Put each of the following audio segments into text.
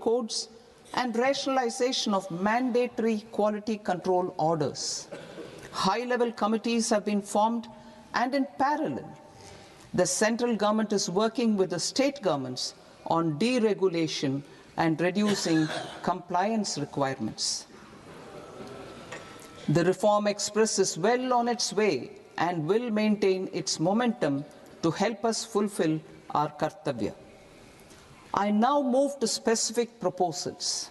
codes, and rationalization of mandatory quality control orders. High-level committees have been formed, and in parallel, the central government is working with the state governments on deregulation and reducing compliance requirements. The Reform Express is well on its way and will maintain its momentum to help us fulfill our kartavya. I now move to specific proposals.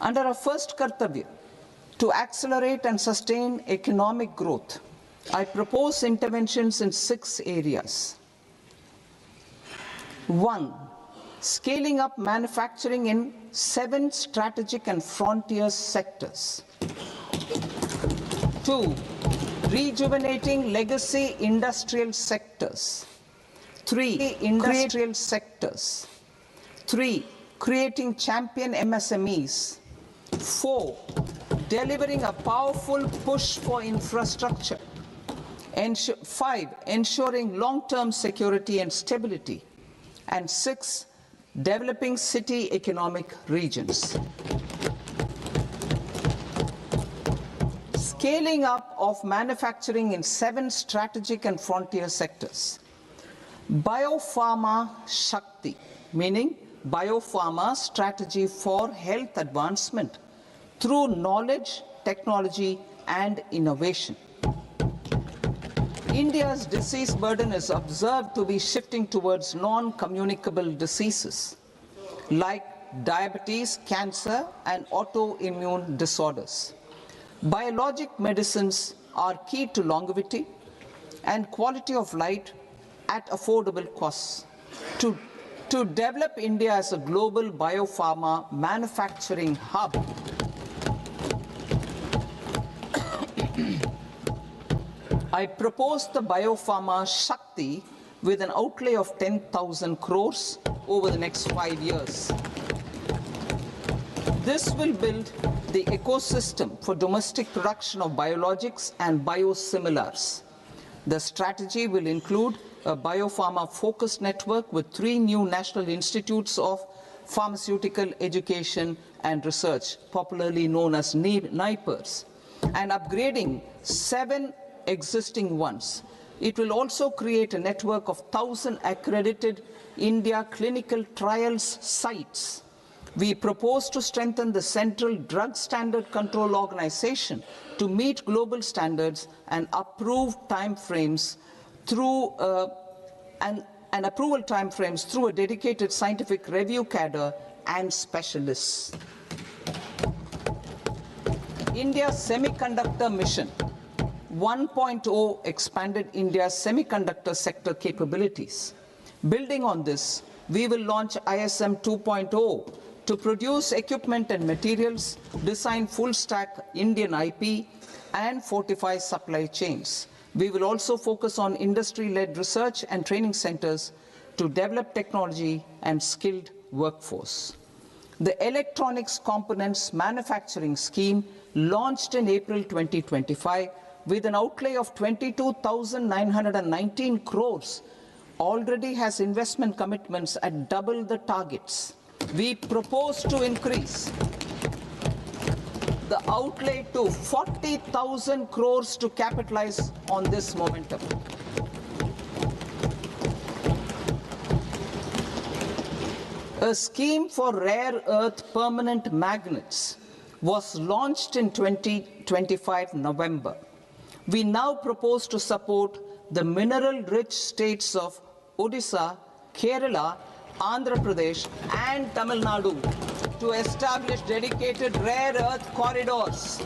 Under our first kartavya, to accelerate and sustain economic growth, I propose interventions in 6 areas. 1. Scaling up manufacturing in 7 strategic and frontier sectors. 2. Rejuvenating legacy industrial sectors. 3. Industrial sectors. 3. Creating champion MSMEs. 4. Delivering a powerful push for infrastructure. 5. Ensuring long-term security and stability. And 6. Developing city economic regions. Scaling up of manufacturing in 7 strategic and frontier sectors. Biopharma Shakti, meaning biopharma strategy for health advancement through knowledge, technology, and innovation. India's disease burden is observed to be shifting towards non-communicable diseases like diabetes, cancer, and autoimmune disorders. Biologic medicines are key to longevity and quality of life at affordable costs. To develop India as a global biopharma manufacturing hub, I propose the Biopharma Shakti with an outlay of 10,000 crores over the next 5 years. This will build the ecosystem for domestic production of biologics and biosimilars. The strategy will include a biopharma-focused network with 3 new national institutes of pharmaceutical education and research, popularly known as NIPERs, and upgrading 7 existing ones. It will also create a network of 1,000 accredited India clinical trials sites. We propose to strengthen the Central Drug Standard Control Organization to meet global standards and approve timeframes through approval timeframes through a dedicated scientific review cadre and specialists. India's Semiconductor Mission 1.0 expanded India's semiconductor sector capabilities. Building on this, we will launch ISM 2.0 to produce equipment and materials, design full-stack Indian IP, and fortify supply chains. We will also focus on industry-led research and training centers to develop technology and skilled workforce. The Electronics Components Manufacturing Scheme, launched in April 2025, with an outlay of 22,919 crores, already has investment commitments at double the targets. We propose to increase the outlay to 40,000 crores to capitalize on this momentum. A scheme for rare earth permanent magnets was launched in 2025 November. We now propose to support the mineral-rich states of Odisha, Kerala, Andhra Pradesh, and Tamil Nadu to establish dedicated rare earth corridors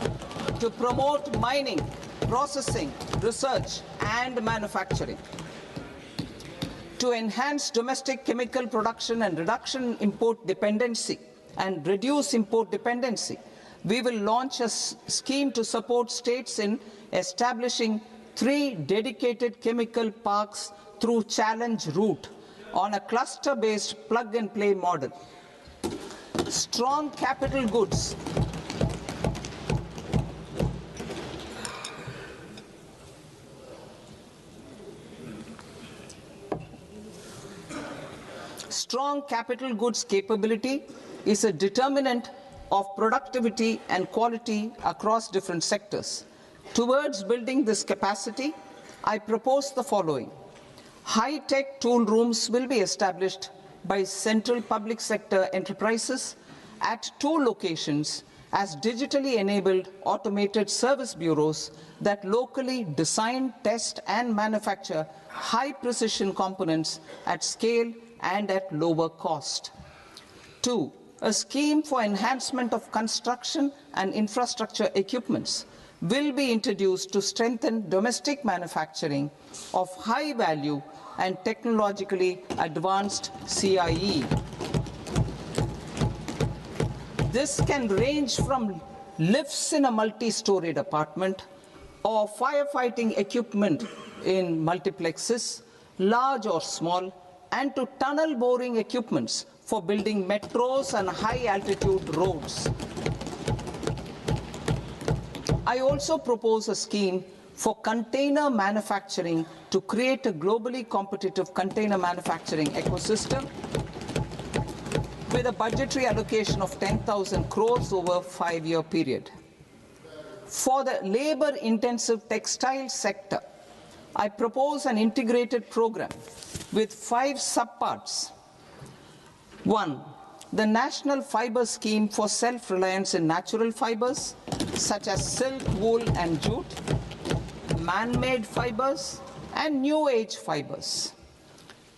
to promote mining, processing, research, and manufacturing. To enhance domestic chemical production and reduce import dependency, we will launch a scheme to support states in establishing 3 dedicated chemical parks through challenge route on a cluster-based plug-and-play model. Strong capital goods. Strong capital goods capability is a determinant of productivity and quality across different sectors. Towards building this capacity, I propose the following. High-tech tool rooms will be established by central public sector enterprises at 2 locations as digitally enabled automated service bureaus that locally design, test, and manufacture high-precision components at scale and at lower cost. 2. A scheme for enhancement of construction and infrastructure equipments will be introduced to strengthen domestic manufacturing of high value and technologically advanced CIE. This can range from lifts in a multi-storied apartment or firefighting equipment in multiplexes, large or small, and to tunnel boring equipments for building metros and high-altitude roads. I also propose a scheme for container manufacturing to create a globally competitive container manufacturing ecosystem with a budgetary allocation of 10,000 crores over a 5-year period. For the labor-intensive textile sector, I propose an integrated program with 5 subparts. 1. The National Fiber Scheme for self-reliance in natural fibers, such as silk, wool, and jute, man-made fibers, and new-age fibers.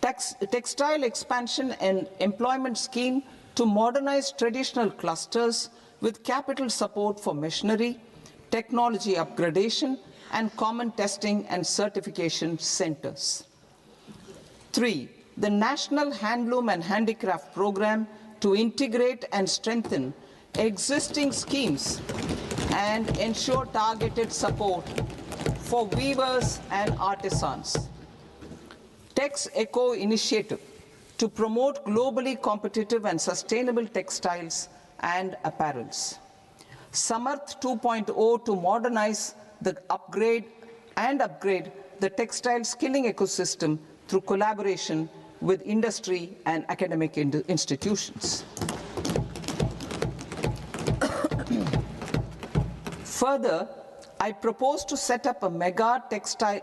Textile expansion and employment scheme to modernize traditional clusters with capital support for machinery, technology upgradation, and common testing and certification centers. 3. The National Handloom and Handicraft Program to integrate and strengthen existing schemes and ensure targeted support for weavers and artisans. Tex Eco Initiative to promote globally competitive and sustainable textiles and apparels. Samarth 2.0 to modernize the upgrade the textile skilling ecosystem through collaboration with industry and academic institutions. Further, I propose to set up mega textile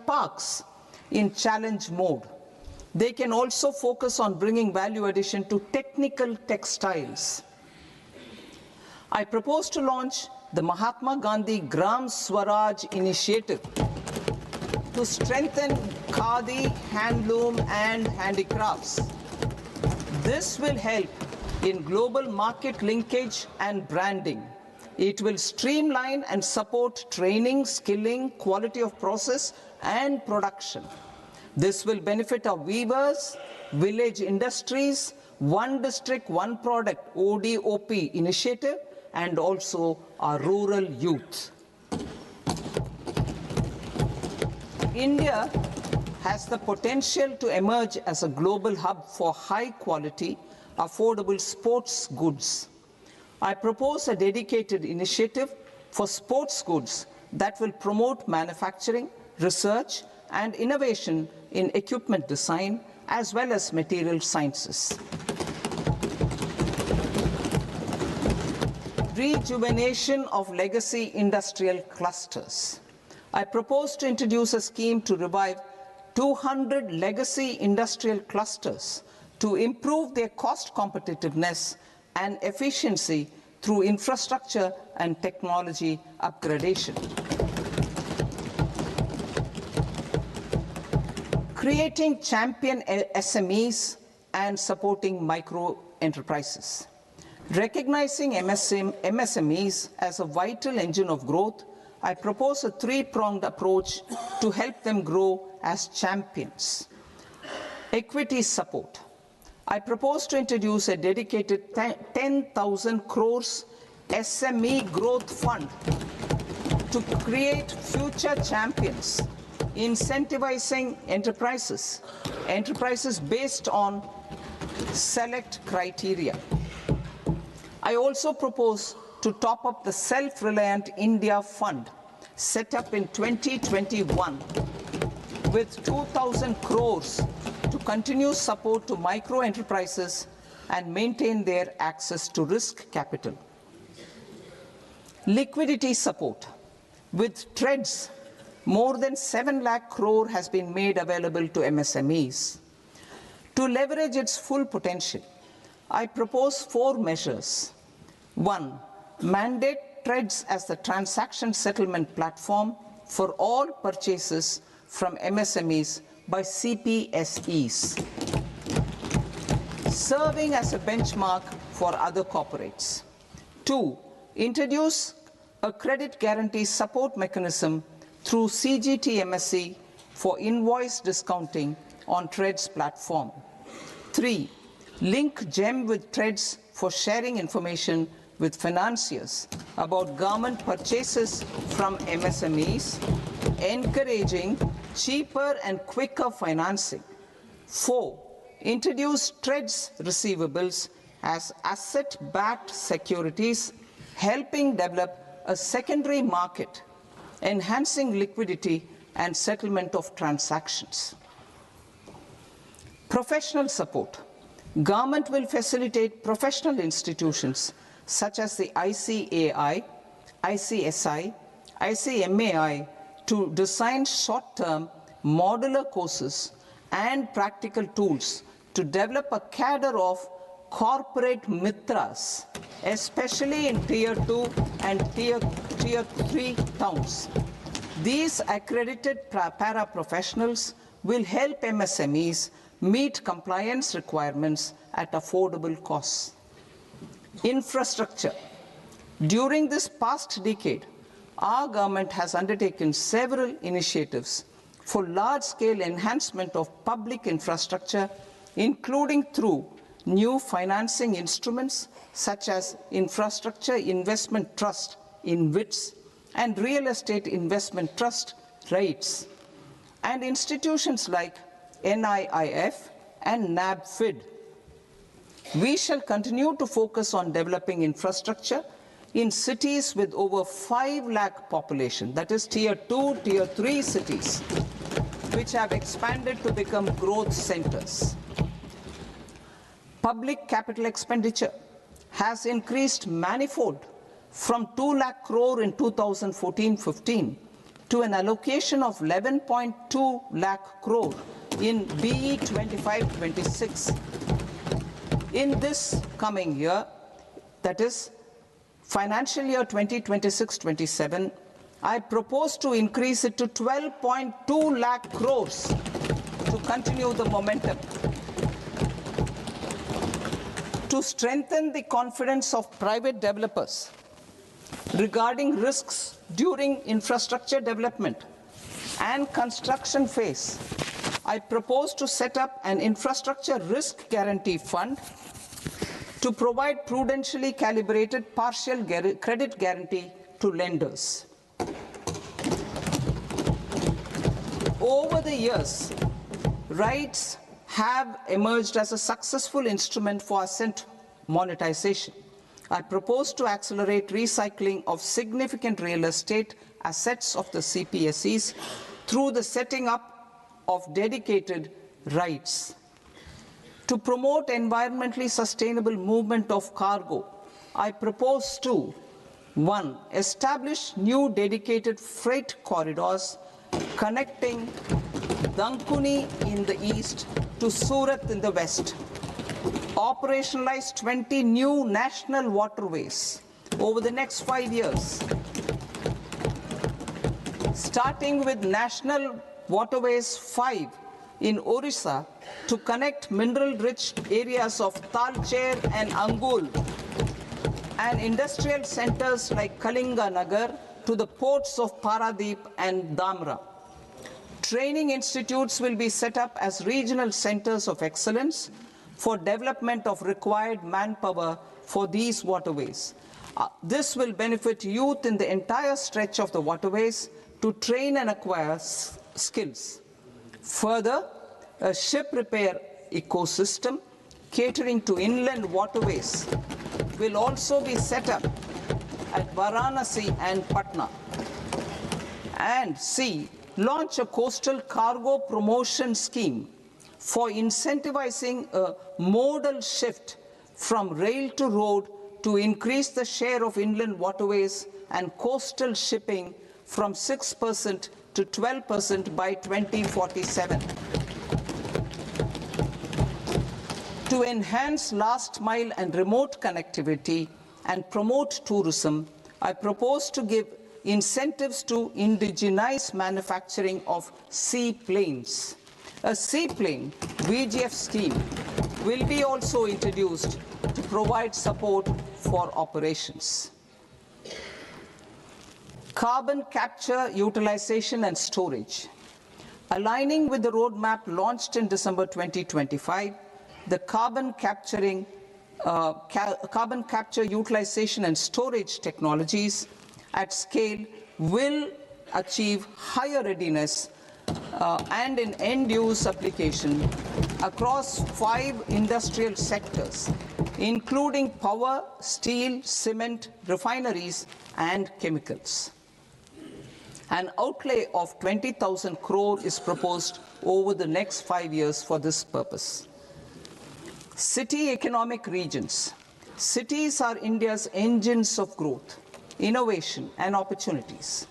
parks in challenge mode. They can also focus on bringing value addition to technical textiles. I propose to launch the Mahatma Gandhi Gram Swaraj initiative to strengthen khadi, handloom, and handicrafts. This will help in global market linkage and branding. It will streamline and support training, skilling, quality of process, and production. This will benefit our weavers, village industries, One District, One Product ODOP initiative, and also our rural youth. India has the potential to emerge as a global hub for high-quality, affordable sports goods. I propose a dedicated initiative for sports goods that will promote manufacturing, research, and innovation in equipment design, as well as material sciences. Rejuvenation of legacy industrial clusters. I propose to introduce a scheme to revive 200 legacy industrial clusters to improve their cost competitiveness and efficiency through infrastructure and technology upgradation. Creating champion SMEs and supporting micro enterprises. Recognizing MSMEs as a vital engine of growth, I propose a 3-pronged approach to help them grow as champions. Equity support. I propose to introduce a dedicated 10,000 crores SME growth fund to create future champions, incentivizing enterprises based on select criteria. I also propose to top up the Self-Reliant India Fund set up in 2021 with 2,000 crores to continue support to micro enterprises and maintain their access to risk capital. Liquidity support. With TREDS, more than 7 lakh crore has been made available to MSMEs. To leverage its full potential, I propose 4 measures. 1. Mandate TREDS as the transaction settlement platform for all purchases from MSMEs by CPSEs, serving as a benchmark for other corporates. 2. Introduce a credit guarantee support mechanism through CGTMSE for invoice discounting on TREDS platform. 3. Link GEM with TREDS for sharing information with financiers about government purchases from MSMEs, encouraging cheaper and quicker financing. 4. Introduce TREDS receivables as asset-backed securities, helping develop a secondary market, enhancing liquidity and settlement of transactions. Professional support. Government will facilitate professional institutions such as the ICAI, ICSI, ICMAI to design short-term modular courses and practical tools to develop a cadre of corporate mitras, especially in Tier 2 and Tier 3 towns. These accredited para-professionals will help MSMEs meet compliance requirements at affordable costs. Infrastructure. During this past decade, our government has undertaken several initiatives for large-scale enhancement of public infrastructure, including through new financing instruments such as Infrastructure Investment Trust (InvITs) and Real Estate Investment Trust (REITs), and institutions like NIIF and NABFID. We shall continue to focus on developing infrastructure in cities with over 5 lakh population, that is Tier 2, Tier 3 cities, which have expanded to become growth centers. Public capital expenditure has increased manifold from 2 lakh crore in 2014-15 to an allocation of 11.2 lakh crore in BE 25-26. In this coming year, that is financial year 2026-27, I propose to increase it to 12.2 lakh crores to continue the momentum. To strengthen the confidence of private developers regarding risks during infrastructure development and construction phase, I propose to set up an infrastructure risk guarantee fund to provide prudentially calibrated partial credit guarantee to lenders. Over the years, REITs have emerged as a successful instrument for asset monetization. I propose to accelerate recycling of significant real estate assets of the CPSEs through the setting up of dedicated REITs. To promote environmentally sustainable movement of cargo, I propose to 1. Establish new dedicated freight corridors connecting Dankuni in the east to Surat in the west. Operationalize 20 new national waterways over the next 5 years, starting with National Waterways 5 in Orissa to connect mineral-rich areas of Talcher and Angul and industrial centers like Kalinga Nagar to the ports of Paradeep and Dhamra. Training institutes will be set up as regional centers of excellence for development of required manpower for these waterways. This will benefit youth in the entire stretch of the waterways to train and acquire skills. Further, a ship repair ecosystem catering to inland waterways will also be set up at Varanasi and Patna. And C. launch a coastal cargo promotion scheme for incentivizing a modal shift from rail to road to increase the share of inland waterways and coastal shipping from 6% to 12% by 2047. To enhance last mile and remote connectivity and promote tourism, I propose to give incentives to indigenize manufacturing of seaplanes. A seaplane VGF scheme will be also introduced to provide support for operations. Carbon capture, utilization and storage. Aligning with the roadmap launched in December 2025, the carbon capture, utilization and storage technologies at scale will achieve higher readiness and an end-use application across 5 industrial sectors, including power, steel, cement, refineries, and chemicals. An outlay of 20,000 crore is proposed over the next 5 years for this purpose. City economic regions. Cities are India's engines of growth, innovation, and opportunities.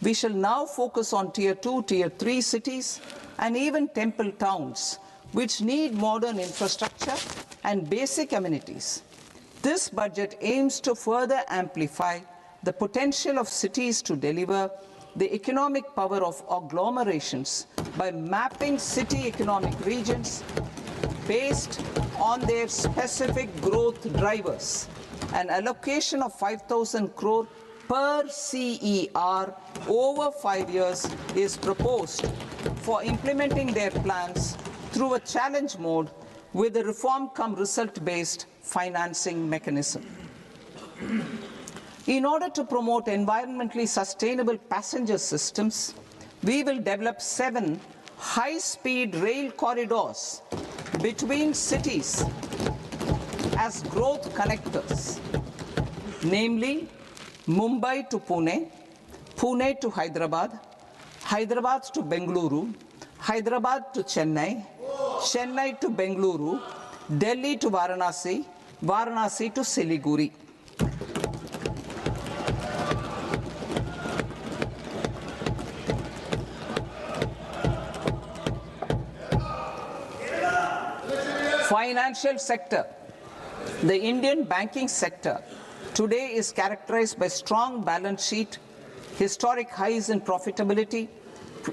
We shall now focus on Tier 2, Tier 3 cities, and even temple towns, which need modern infrastructure and basic amenities. This budget aims to further amplify the potential of cities to deliver the economic power of agglomerations by mapping city economic regions based on their specific growth drivers. An allocation of 5,000 crore per CER over 5 years is proposed for implementing their plans through a challenge mode with a reform-cum-result-based financing mechanism. In order to promote environmentally sustainable passenger systems, we will develop 7 high-speed rail corridors between cities as growth connectors, namely Mumbai to Pune, Pune to Hyderabad, Hyderabad to Bengaluru, Hyderabad to Chennai, Chennai to Bengaluru, Delhi to Varanasi, Varanasi to Siliguri. Financial sector. The Indian banking sector today is characterized by strong balance sheet, historic highs in profitability,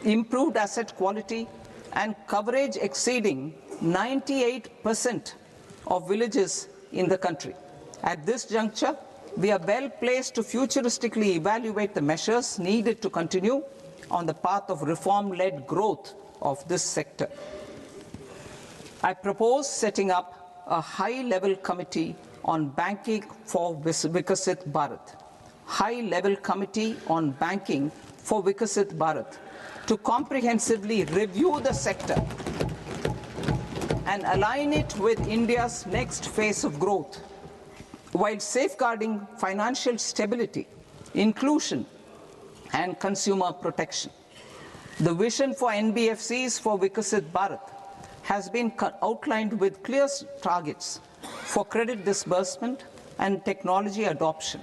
improved asset quality, and coverage exceeding 98% of villages in the country. At this juncture, we are well placed to futuristically evaluate the measures needed to continue on the path of reform-led growth of this sector. I propose setting up a high-level committee on banking for Vikasit Bharat. High-level committee on banking for Vikasit Bharat to comprehensively review the sector and align it with India's next phase of growth, while safeguarding financial stability, inclusion, and consumer protection. The vision for NBFCs for Vikasit Bharat has been outlined with clear targets for credit disbursement and technology adoption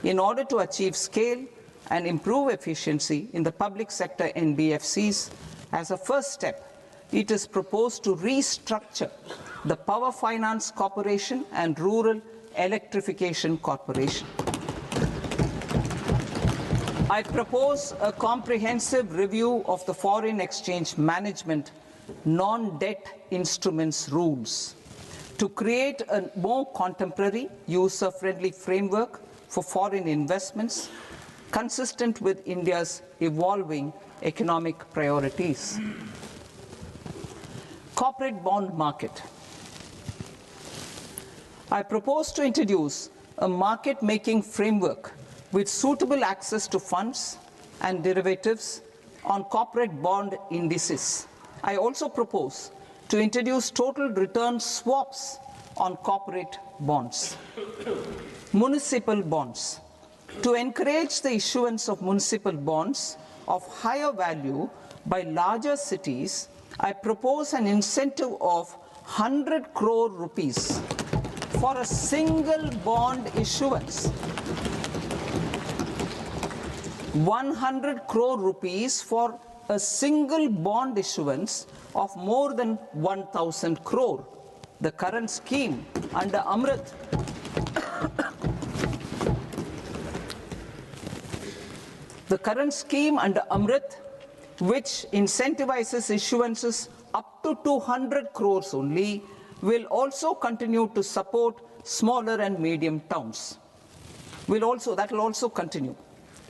in order to achieve scale and improve efficiency in the public sector NBFCs. As a first step, it is proposed to restructure the Power Finance Corporation and Rural Electrification Corporation. I propose a comprehensive review of the foreign exchange management non-debt instruments rules to create a more contemporary, user-friendly framework for foreign investments consistent with India's evolving economic priorities. Corporate bond market. I propose to introduce a market-making framework with suitable access to funds and derivatives on corporate bond indices. I also propose to introduce total return swaps on corporate bonds. Municipal bonds. To encourage the issuance of municipal bonds of higher value by larger cities, I propose an incentive of 100 crore rupees for a single bond issuance. 100 crore rupees for a single bond issuance of more than 1,000 crore. The current scheme under Amrit which incentivizes issuances up to 200 crores only, will also continue to support smaller and medium towns. That will also continue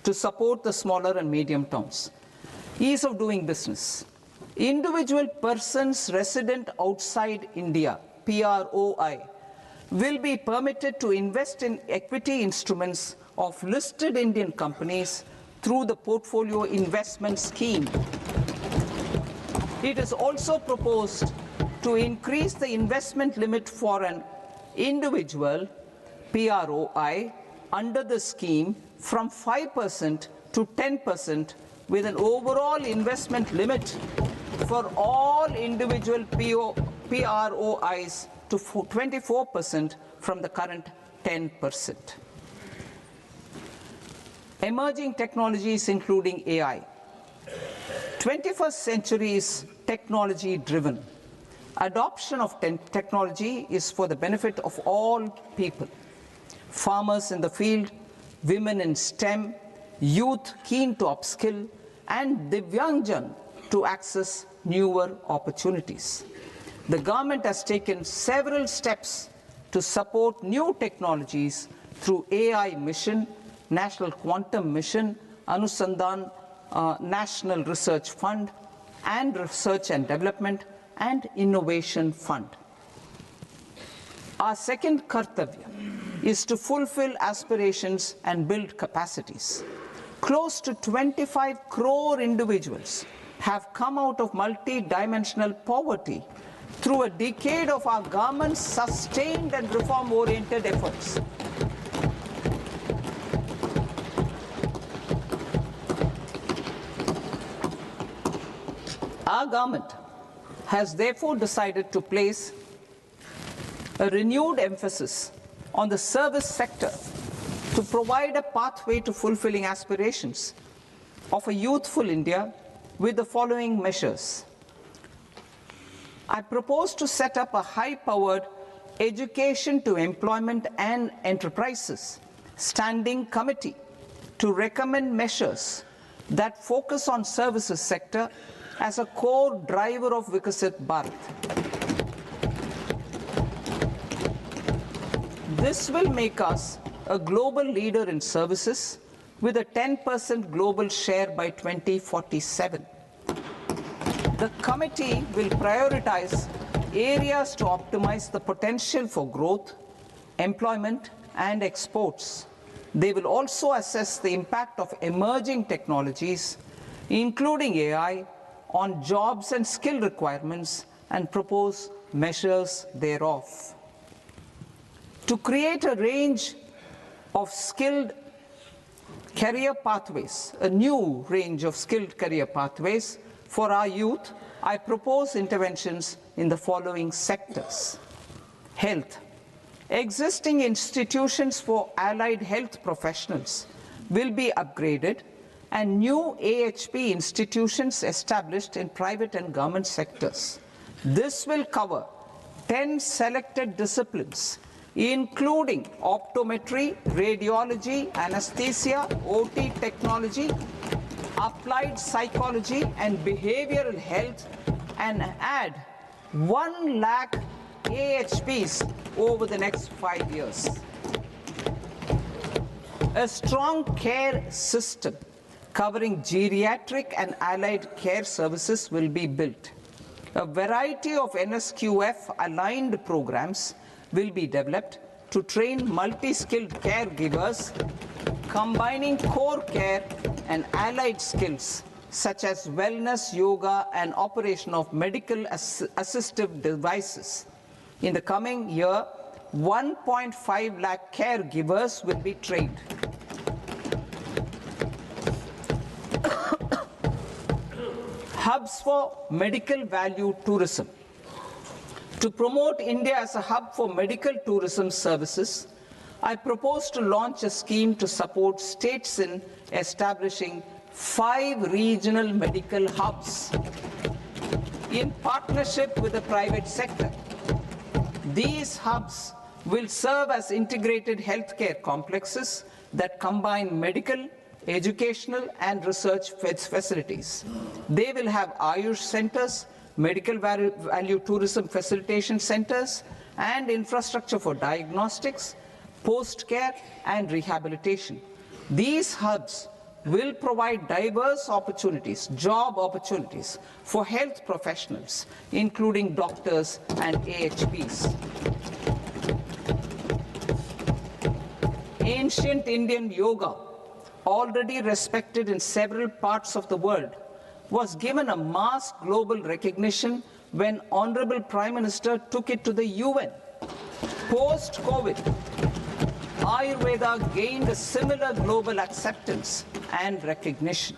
to support the smaller and medium towns. Ease of doing business. Individual persons resident outside India, PROI, will be permitted to invest in equity instruments of listed Indian companies through the Portfolio Investment Scheme. It is also proposed to increase the investment limit for an individual PROI under the scheme from 5% to 10%, with an overall investment limit for all individual PROIs to 24% from the current 10%. Emerging technologies including AI. 21st century is technology driven. Adoption of technology is for the benefit of all people. Farmers in the field, women in STEM, youth keen to upskill, and Divyangjan to access newer opportunities. The government has taken several steps to support new technologies through AI Mission, National Quantum Mission, Anusandhan National Research Fund, and Research and Development and Innovation Fund. Our second kartavya is to fulfill aspirations and build capacities. Close to 25 crore individuals have come out of multi-dimensional poverty through a decade of our government's sustained and reform-oriented efforts. Our government has therefore decided to place a renewed emphasis on the service sector to provide a pathway to fulfilling aspirations of a youthful India with the following measures. I propose to set up a high-powered education to employment and enterprises standing committee to recommend measures that focus on services sector as a core driver of Vikasit Bharat. This will make us a global leader in services with a 10% global share by 2047. The committee will prioritize areas to optimize the potential for growth, employment, and exports. They will also assess the impact of emerging technologies, including AI, on jobs and skill requirements and propose measures thereof. To create a range of skilled career pathways, a new range of skilled career pathways for our youth, I propose interventions in the following sectors. Health. Existing institutions for allied health professionals will be upgraded and new AHP institutions established in private and government sectors. This will cover 10 selected disciplines, including optometry, radiology, anesthesia, OT technology, applied psychology, and behavioral health, and add 1 lakh AHPs over the next 5 years. A strong care system covering geriatric and allied care services will be built. A variety of NSQF-aligned programs will be developed to train multi-skilled caregivers, combining core care and allied skills such as wellness, yoga, and operation of medical assistive devices. In the coming year, 1.5 lakh caregivers will be trained. Hubs for medical value tourism. To promote India as a hub for medical tourism services, I propose to launch a scheme to support states in establishing 5 regional medical hubs in partnership with the private sector. These hubs will serve as integrated healthcare complexes that combine medical, educational, and research facilities. They will have Ayush centers, medical value tourism facilitation centers, and infrastructure for diagnostics, post-care, and rehabilitation. These hubs will provide diverse opportunities, job opportunities for health professionals, including doctors and AHPs. Ancient Indian yoga, already respected in several parts of the world, was given a mass global recognition when Honorable Prime Minister took it to the UN. Post-COVID, Ayurveda gained a similar global acceptance and recognition.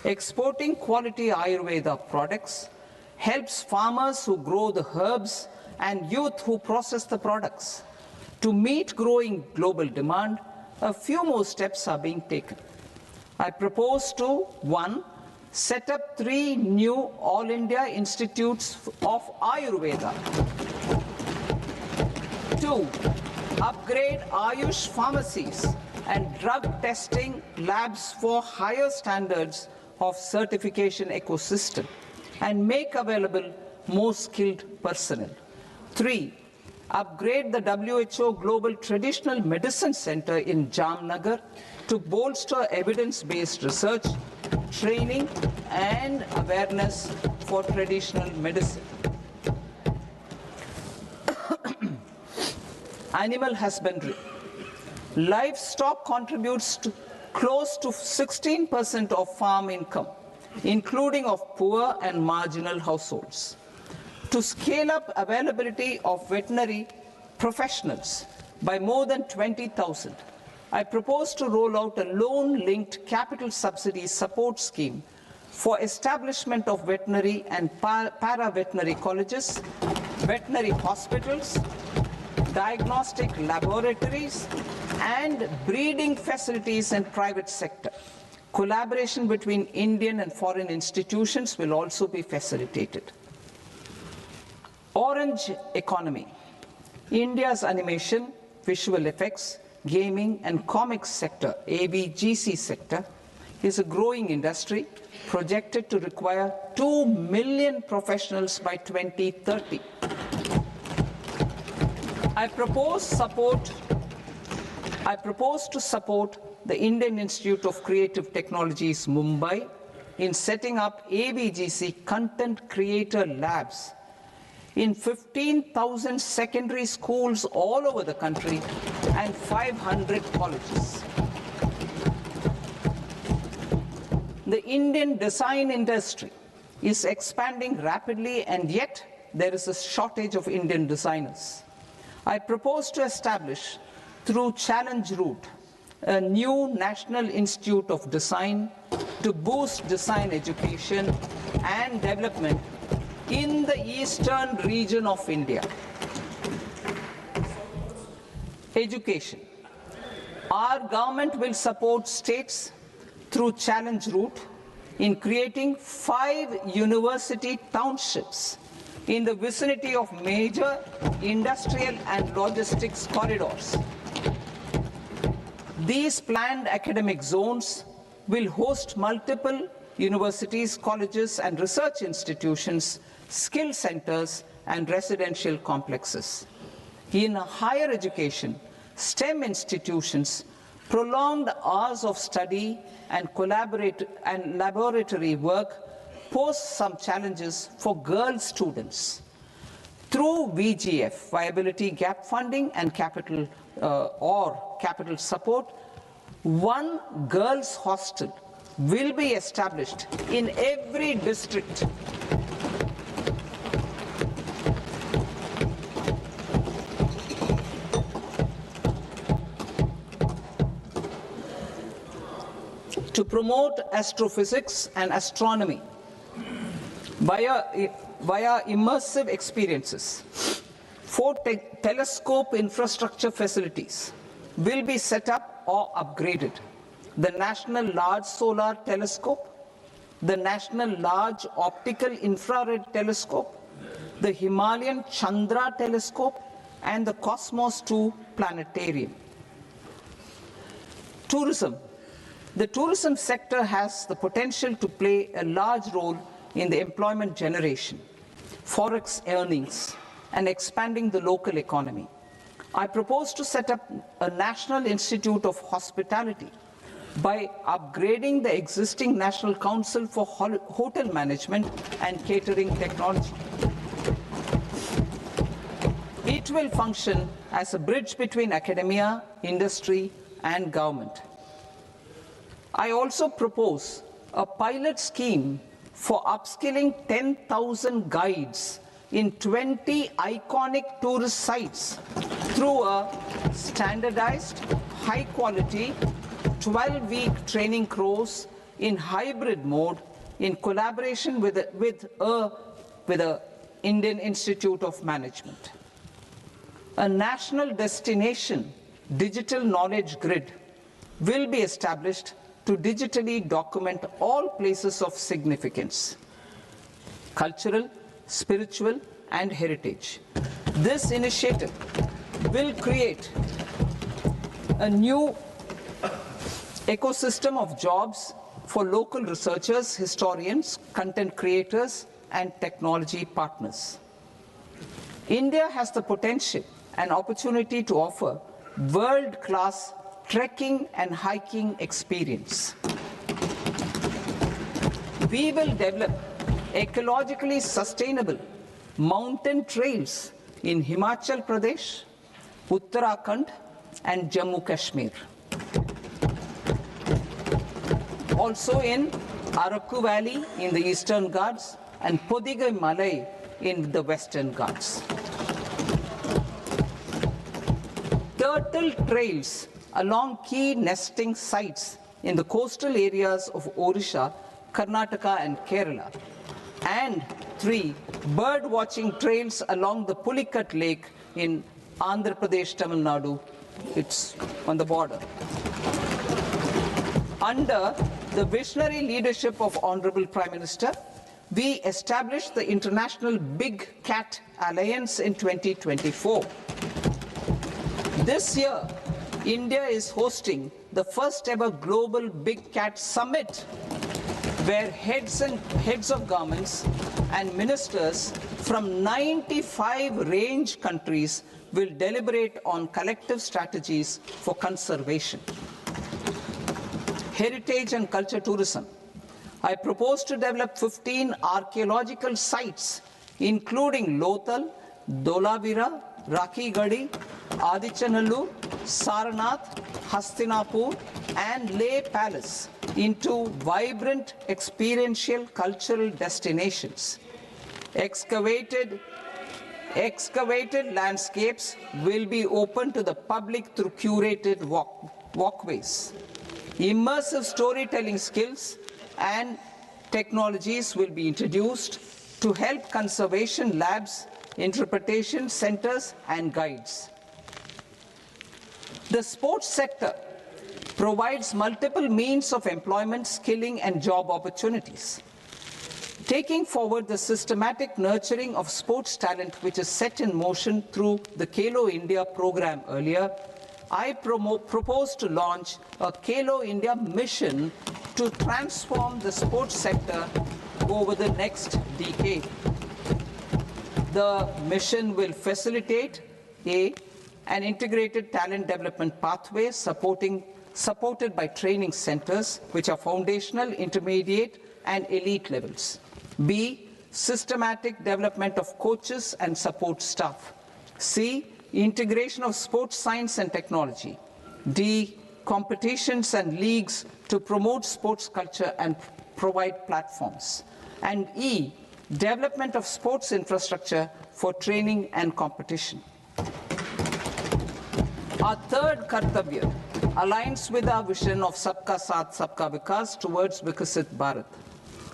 Exporting quality Ayurveda products helps farmers who grow the herbs and youth who process the products. To meet growing global demand, a few more steps are being taken. I propose to, 1, set up 3 new All India Institutes of Ayurveda. 2, upgrade Ayush pharmacies and drug testing labs for higher standards of certification ecosystem and make available more skilled personnel. 3, upgrade the WHO Global Traditional Medicine Center in Jamnagar to bolster evidence-based research, training, and awareness for traditional medicine. Animal husbandry. Livestock contributes to close to 16% of farm income, including of poor and marginal households. To scale up availability of veterinary professionals by more than 20,000, I propose to roll out a loan-linked capital subsidy support scheme for establishment of veterinary and para-veterinary colleges, veterinary hospitals, diagnostic laboratories, and breeding facilities in private sector. Collaboration between Indian and foreign institutions will also be facilitated. Orange economy. India's animation, visual effects, gaming and comics sector, AVGC sector, is a growing industry projected to require 2 million professionals by 2030. I propose to support the Indian Institute of Creative Technologies, Mumbai, in setting up AVGC content creator labs in 15,000 secondary schools all over the country and 500 colleges. The Indian design industry is expanding rapidly, and yet there is a shortage of Indian designers. I propose to establish, through Challenge Route, a new National Institute of Design to boost design education and development in the eastern region of India. Education. Our government will support states through Challenge Route in creating 5 university townships in the vicinity of major industrial and logistics corridors. These planned academic zones will host multiple universities, colleges, and research institutions, skill centers, and residential complexes. In higher education, STEM institutions, prolonged hours of study and laboratory work pose some challenges for girl students. Through VGF, Viability Gap Funding, and capital support, 1 girls' hostel will be established in every district. To promote astrophysics and astronomy, via immersive experiences. 4 telescope infrastructure facilities will be set up or upgraded. The National Large Solar Telescope, the National Large Optical Infrared Telescope, the Himalayan Chandra Telescope, and the Cosmos 2 Planetarium. Tourism. The tourism sector has the potential to play a large role in the employment generation, forex earnings, and expanding the local economy. I propose to set up a National Institute of Hospitality by upgrading the existing National Council for Hotel Management and Catering Technology. It will function as a bridge between academia, industry, and government. I also propose a pilot scheme for upskilling 10,000 guides in 20 iconic tourist sites through a standardized, high-quality, 12-week training course in hybrid mode in collaboration with the Indian Institute of Management. A national destination digital knowledge grid will be established to digitally document all places of significance, cultural, spiritual, and heritage. This initiative will create a new ecosystem of jobs for local researchers, historians, content creators, and technology partners. India has the potential and opportunity to offer world-class trekking and hiking experience. We will develop ecologically sustainable mountain trails in Himachal Pradesh, Uttarakhand, and Jammu Kashmir. Also in Araku Valley in the Eastern Ghats and Podigai Malai in the Western Ghats. Turtle trails along key nesting sites in the coastal areas of Odisha, Karnataka, and Kerala. And 3 bird watching trails along the Pulikat Lake in Andhra Pradesh, Tamil Nadu. It's on the border. Under the visionary leadership of Honorable Prime Minister, we established the International Big Cat Alliance in 2024. This year, India is hosting the first ever Global Big Cat Summit, where heads of governments and ministers from 95 range countries will deliberate on collective strategies for conservation. Heritage and culture tourism. I propose to develop 15 archaeological sites, including Lothal, Dolavira, Rakhi Gadi, Adichanallur, Saranath, Hastinapur, and Leh Palace into vibrant experiential cultural destinations. Excavated landscapes will be open to the public through curated walkways. Immersive storytelling skills and technologies will be introduced to help conservation labs, interpretation centers, and guides. The sports sector provides multiple means of employment, skilling, and job opportunities. Taking forward the systematic nurturing of sports talent, which is set in motion through the Khelo India program earlier, I propose to launch a Khelo India mission to transform the sports sector over the next decade. The mission will facilitate an integrated talent development pathway supported by training centers, which are foundational, intermediate, and elite levels. B, systematic development of coaches and support staff. C, integration of sports science and technology. D, competitions and leagues to promote sports culture and provide platforms. And E, development of sports infrastructure for training and competition. Our third Kartavya aligns with our vision of Sabka Saath, Sabka Vikas towards Vikasit Bharat.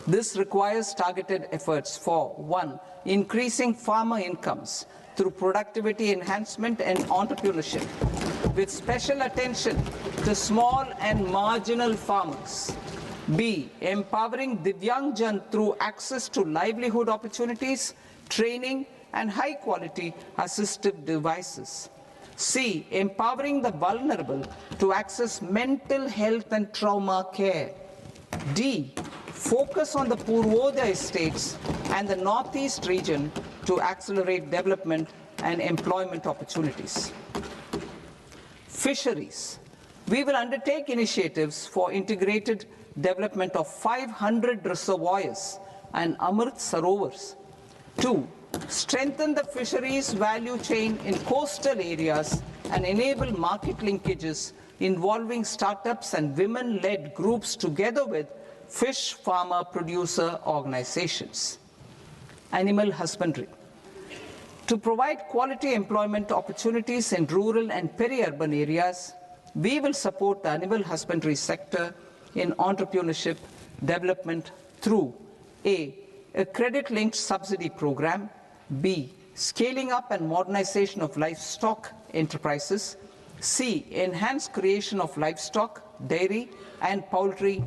This requires targeted efforts for 1. Increasing farmer incomes through productivity enhancement and entrepreneurship, with special attention to small and marginal farmers. B. Empowering Divyangjan through access to livelihood opportunities, training, and high-quality assistive devices. C. Empowering the vulnerable to access mental health and trauma care. D. Focus on the Purvodaya states and the Northeast region to accelerate development and employment opportunities. Fisheries. We will undertake initiatives for integrated development of 500 reservoirs and Amrit Sarovars. 2. Strengthen the fisheries value chain in coastal areas and enable market linkages involving startups and women-led groups together with fish farmer producer organizations. Animal husbandry. To provide quality employment opportunities in rural and peri-urban areas, we will support the animal husbandry sector in entrepreneurship development through A. A credit-linked subsidy program, B. Scaling up and modernization of livestock enterprises, C. Enhanced creation of livestock, dairy, and poultry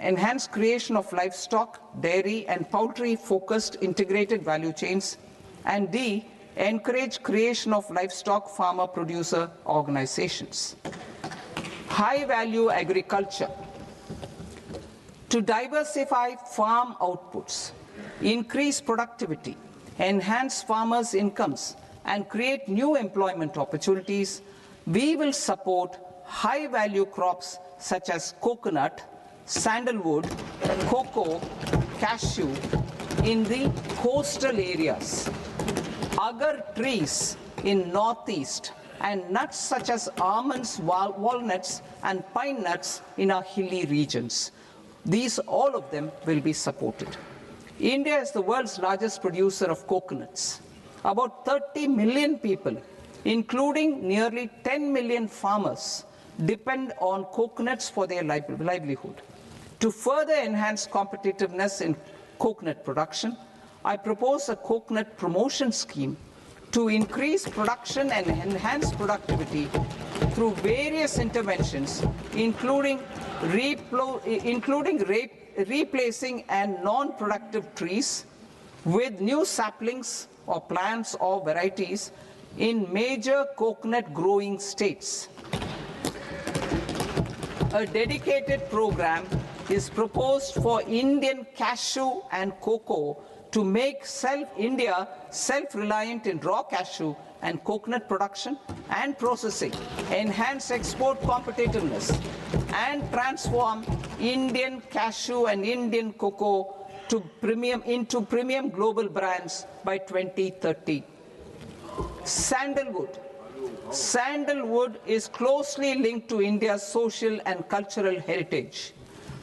enhanced creation of livestock, dairy, and poultry-focused integrated value chains, and D. Encourage creation of livestock farmer-producer organizations. High-value agriculture. To diversify farm outputs, increase productivity, enhance farmers' incomes, and create new employment opportunities, we will support high-value crops such as coconut, sandalwood, cocoa, cashew in the coastal areas, agar trees in northeast, and nuts such as almonds, walnuts, and pine nuts in our hilly regions. These, all of them, will be supported. India is the world's largest producer of coconuts. About 30 million people, including nearly 10 million farmers, depend on coconuts for their livelihood. To further enhance competitiveness in coconut production, I propose a coconut promotion scheme to increase production and enhance productivity through various interventions, including replacing and non-productive trees with new saplings or plants or varieties in major coconut growing states. A dedicated program is proposed for Indian cashew and cocoa to make India self-reliant in raw cashew and coconut production and processing, enhance export competitiveness, and transform Indian cashew and Indian cocoa into premium global brands by 2030. Sandalwood. Sandalwood is closely linked to India's social and cultural heritage.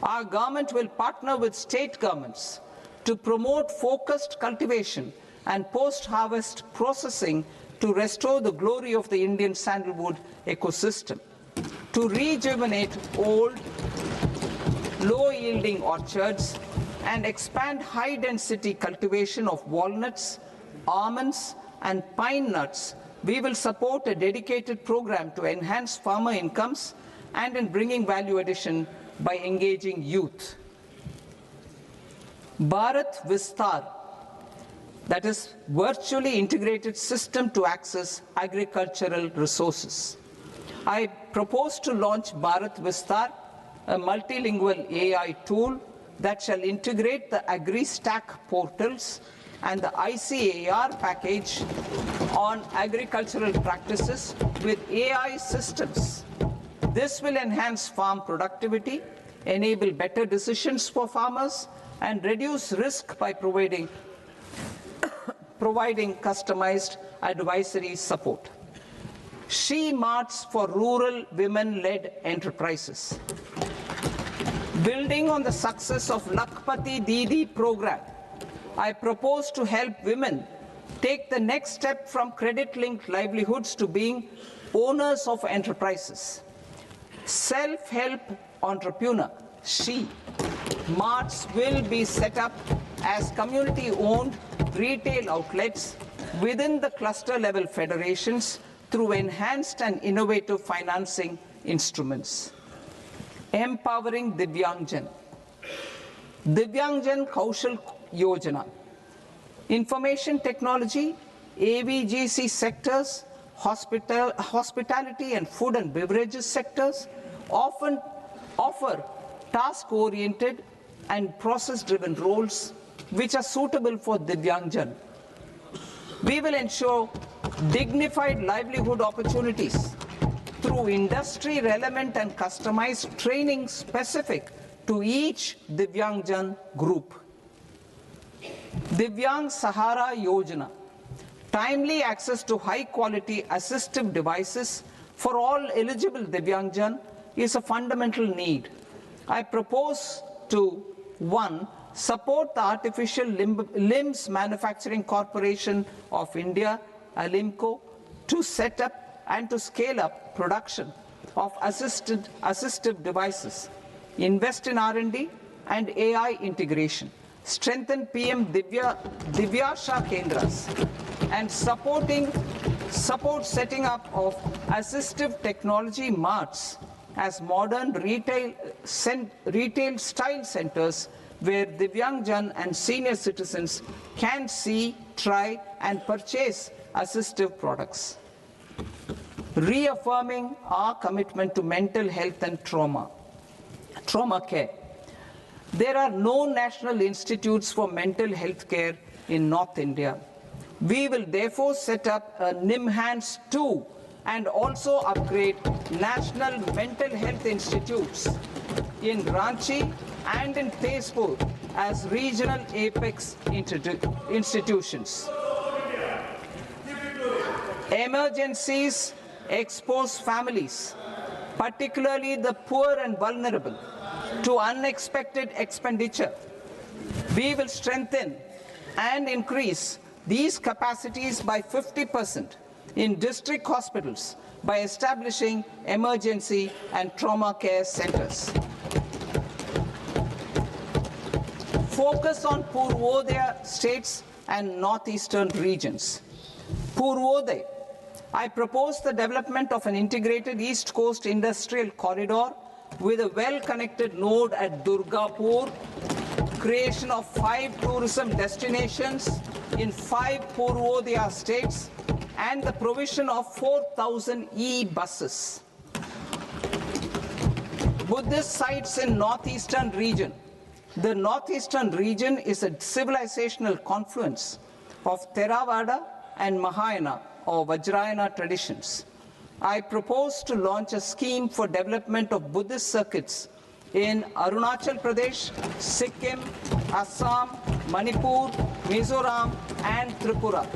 Our government will partner with state governments to promote focused cultivation and post-harvest processing to restore the glory of the Indian sandalwood ecosystem, to rejuvenate old, low-yielding orchards, and expand high-density cultivation of walnuts, almonds, and pine nuts. We will support a dedicated program to enhance farmer incomes and in bringing value addition by engaging youth. Bharat Vistar, that is virtually integrated system to access agricultural resources. I propose to launch Bharat Vistar, a multilingual AI tool that shall integrate the AgriStack portals and the ICAR package on agricultural practices with AI systems. This will enhance farm productivity, enable better decisions for farmers, and reduce risk by providing customized advisory support. She Marts for rural women-led enterprises. Building on the success of Lakpati Didi program, I propose to help women take the next step from credit-linked livelihoods to being owners of enterprises, self-help entrepreneur, she, marts will be set up as community-owned retail outlets within the cluster-level federations through enhanced and innovative financing instruments. Empowering Divyangjan. Divyangjan Kaushal Yojana. Information technology, AVGC sectors, hospitality and food and beverages sectors often offer task-oriented and process-driven roles which are suitable for Divyangjan. We will ensure dignified livelihood opportunities through industry-relevant and customized training specific to each Divyangjan group. Divyang Sahara Yojana. Timely access to high-quality assistive devices for all eligible Divyangjan is a fundamental need. I propose to 1. Support the Artificial Limbs Manufacturing Corporation of India, ALIMCO, to set up and to scale up production of assistive devices, invest in R&D and AI integration, strengthen PM Divyasha Kendras, and support setting up of assistive technology marts as modern retail style centers where Divyangjan and senior citizens can see, try and purchase assistive products. Reaffirming our commitment to mental health and trauma care. There are no national institutes for mental health care in North India. We will therefore set up a NIMHANS 2 and also upgrade national mental health institutes in Ranchi and in Tezpur as regional apex institutions. Emergencies expose families, particularly the poor and vulnerable, to unexpected expenditure. We will strengthen and increase these capacities by 50% in district hospitals by establishing emergency and trauma care centers. Focus on Purvodaya states and northeastern regions. Purvodaya. I propose the development of an integrated East Coast industrial corridor with a well-connected node at Durgapur, creation of 5 tourism destinations in 5 Purvodaya states, and the provision of 4,000 e-buses. Buddhist sites in northeastern region. The northeastern region is a civilizational confluence of Theravada and Mahayana or Vajrayana traditions. I propose to launch a scheme for development of Buddhist circuits in Arunachal Pradesh, Sikkim, Assam, Manipur, Mizoram, and Tripura.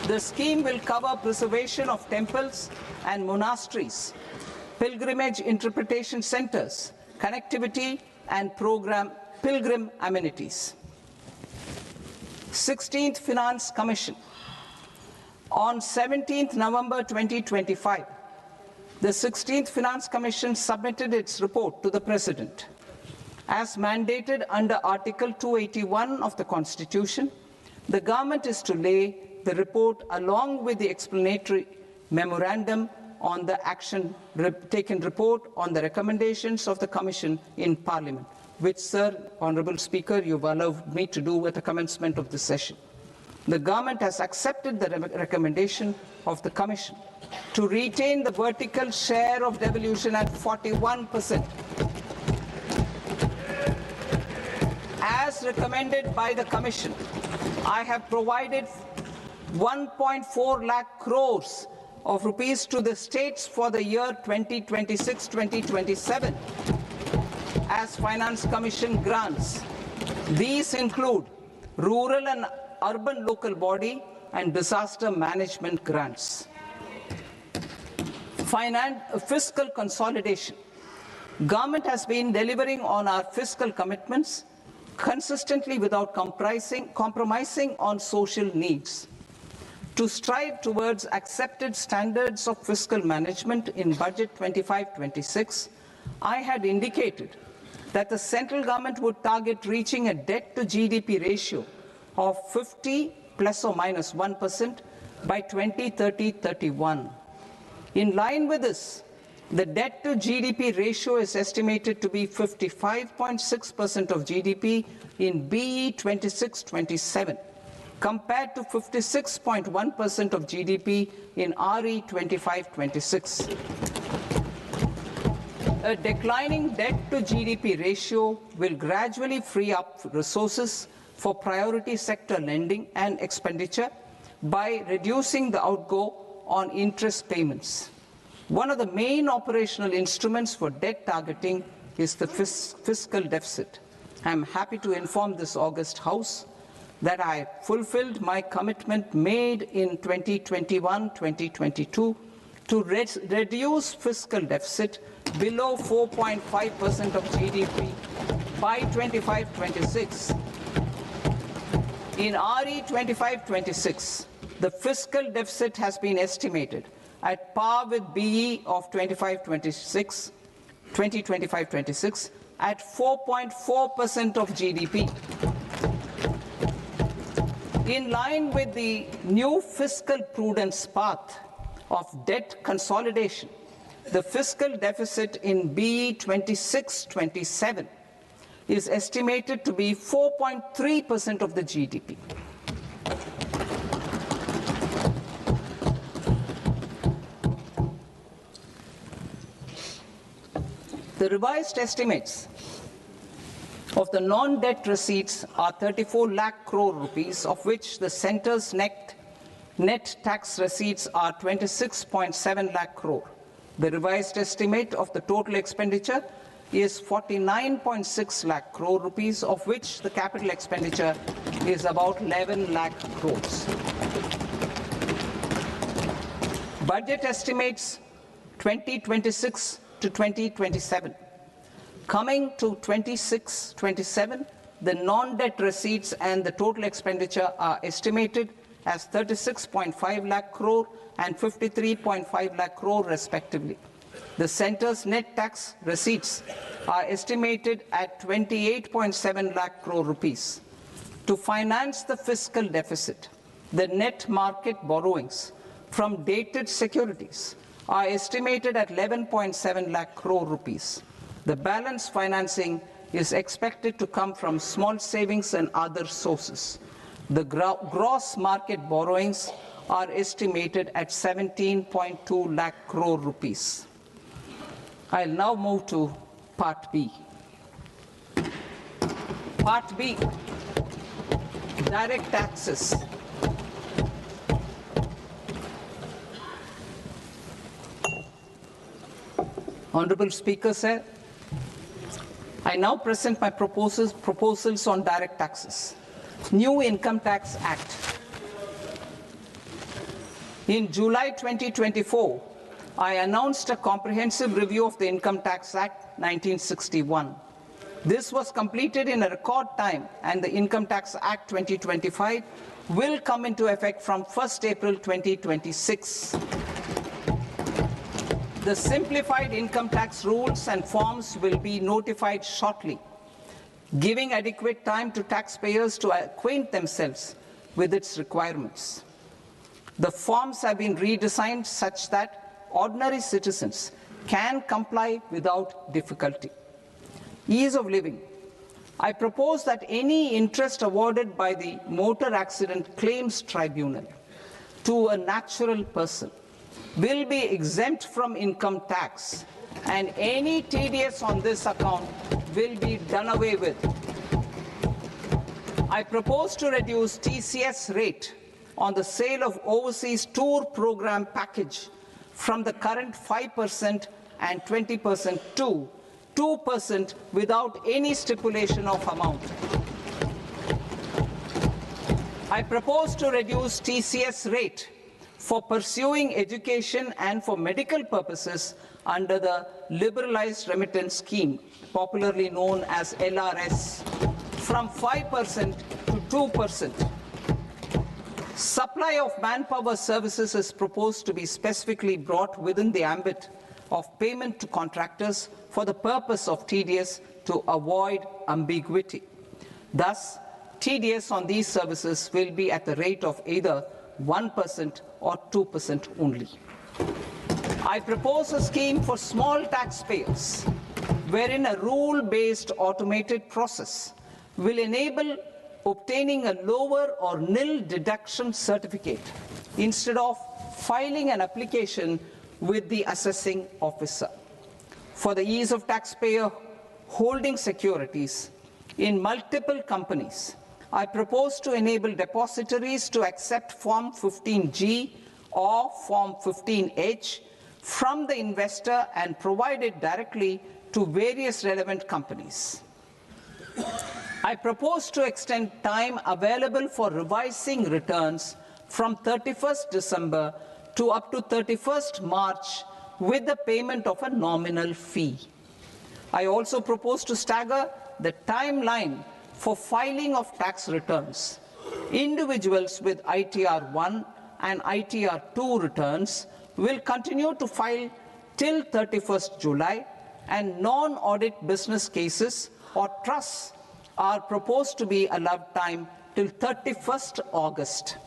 The scheme will cover preservation of temples and monasteries, pilgrimage interpretation centers, connectivity, and pilgrim amenities. 16th Finance Commission. On 17th November 2025, the 16th Finance Commission submitted its report to the President. As mandated under Article 281 of the Constitution, the government is to lay the report along with the explanatory memorandum on the action taken report on the recommendations of the Commission in Parliament, which, Sir, Honourable Speaker, you've allowed me to do at the commencement of this session. The government has accepted the recommendation of the Commission to retain the vertical share of devolution at 41%. As recommended by the Commission, I have provided 1.4 lakh crores of rupees to the states for the year 2026-2027 as Finance Commission grants. These include rural and urban local body and disaster management grants. Fiscal consolidation. Government has been delivering on our fiscal commitments consistently without compromising on social needs. To strive towards accepted standards of fiscal management in Budget 25-26, I had indicated that the central government would target reaching a debt to GDP ratio of 50 plus or minus 1% by 2030-31. In line with this, the debt to GDP ratio is estimated to be 55.6% of GDP in BE 26-27, compared to 56.1% of GDP in RE 25-26. A declining debt to GDP ratio will gradually free up resources for priority sector lending and expenditure by reducing the outgo on interest payments. One of the main operational instruments for debt targeting is the fiscal deficit. I am happy to inform this august House that I fulfilled my commitment made in 2021-2022 to reduce fiscal deficit below 4.5% of GDP by 25-26. In RE 25-26, the fiscal deficit has been estimated at par with BE of 2025-26 at 4.4% of GDP. In line with the new fiscal prudence path of debt consolidation, the fiscal deficit in BE 26-27 is estimated to be 4.3% of the GDP. The revised estimates of the non-debt receipts are 34 lakh crore rupees, of which the centre's net tax receipts are 26.7 lakh crore. The revised estimate of the total expenditure is 49.6 lakh crore rupees, of which the capital expenditure is about 11 lakh crores. Budget estimates 2026 to 2027. Coming to 26-27, the non-debt receipts and the total expenditure are estimated as 36.5 lakh crore and 53.5 lakh crore respectively. The centre's net tax receipts are estimated at 28.7 lakh crore rupees. To finance the fiscal deficit, the net market borrowings from dated securities are estimated at 11.7 lakh crore rupees. The balance financing is expected to come from small savings and other sources. The gross market borrowings are estimated at 17.2 lakh crore rupees. I'll now move to Part B. Part B, direct taxes. Honorable Speaker, sir, I now present my proposals on direct taxes. New Income Tax Act. In July 2024, I announced a comprehensive review of the Income Tax Act 1961. This was completed in a record time, and the Income Tax Act 2025 will come into effect from 1st April 2026. The simplified income tax rules and forms will be notified shortly, giving adequate time to taxpayers to acquaint themselves with its requirements. The forms have been redesigned such that ordinary citizens can comply without difficulty. Ease of living. I propose that any interest awarded by the Motor Accident Claims Tribunal to a natural person will be exempt from income tax, and any TDS on this account will be done away with. I propose to reduce TCS rate on the sale of overseas tour program package from the current 5% and 20% to 2% without any stipulation of amount. I propose to reduce TCS rate for pursuing education and for medical purposes under the Liberalized Remittance Scheme, popularly known as LRS, from 5% to 2%. Supply of manpower services is proposed to be specifically brought within the ambit of payment to contractors for the purpose of TDS to avoid ambiguity. Thus, TDS on these services will be at the rate of either 1% or 2% only. I propose a scheme for small taxpayers wherein a rule-based automated process will enable obtaining a lower or nil deduction certificate instead of filing an application with the assessing officer. For the ease of taxpayer holding securities in multiple companies, I propose to enable depositories to accept Form 15G or Form 15H from the investor and provide it directly to various relevant companies. I propose to extend time available for revising returns from 31st December to up to 31st March with the payment of a nominal fee. I also propose to stagger the timeline for filing of tax returns. Individuals with ITR 1 and ITR 2 returns will continue to file till 31st July, and non-audit business cases or trusts are proposed to be allowed time till 31st August.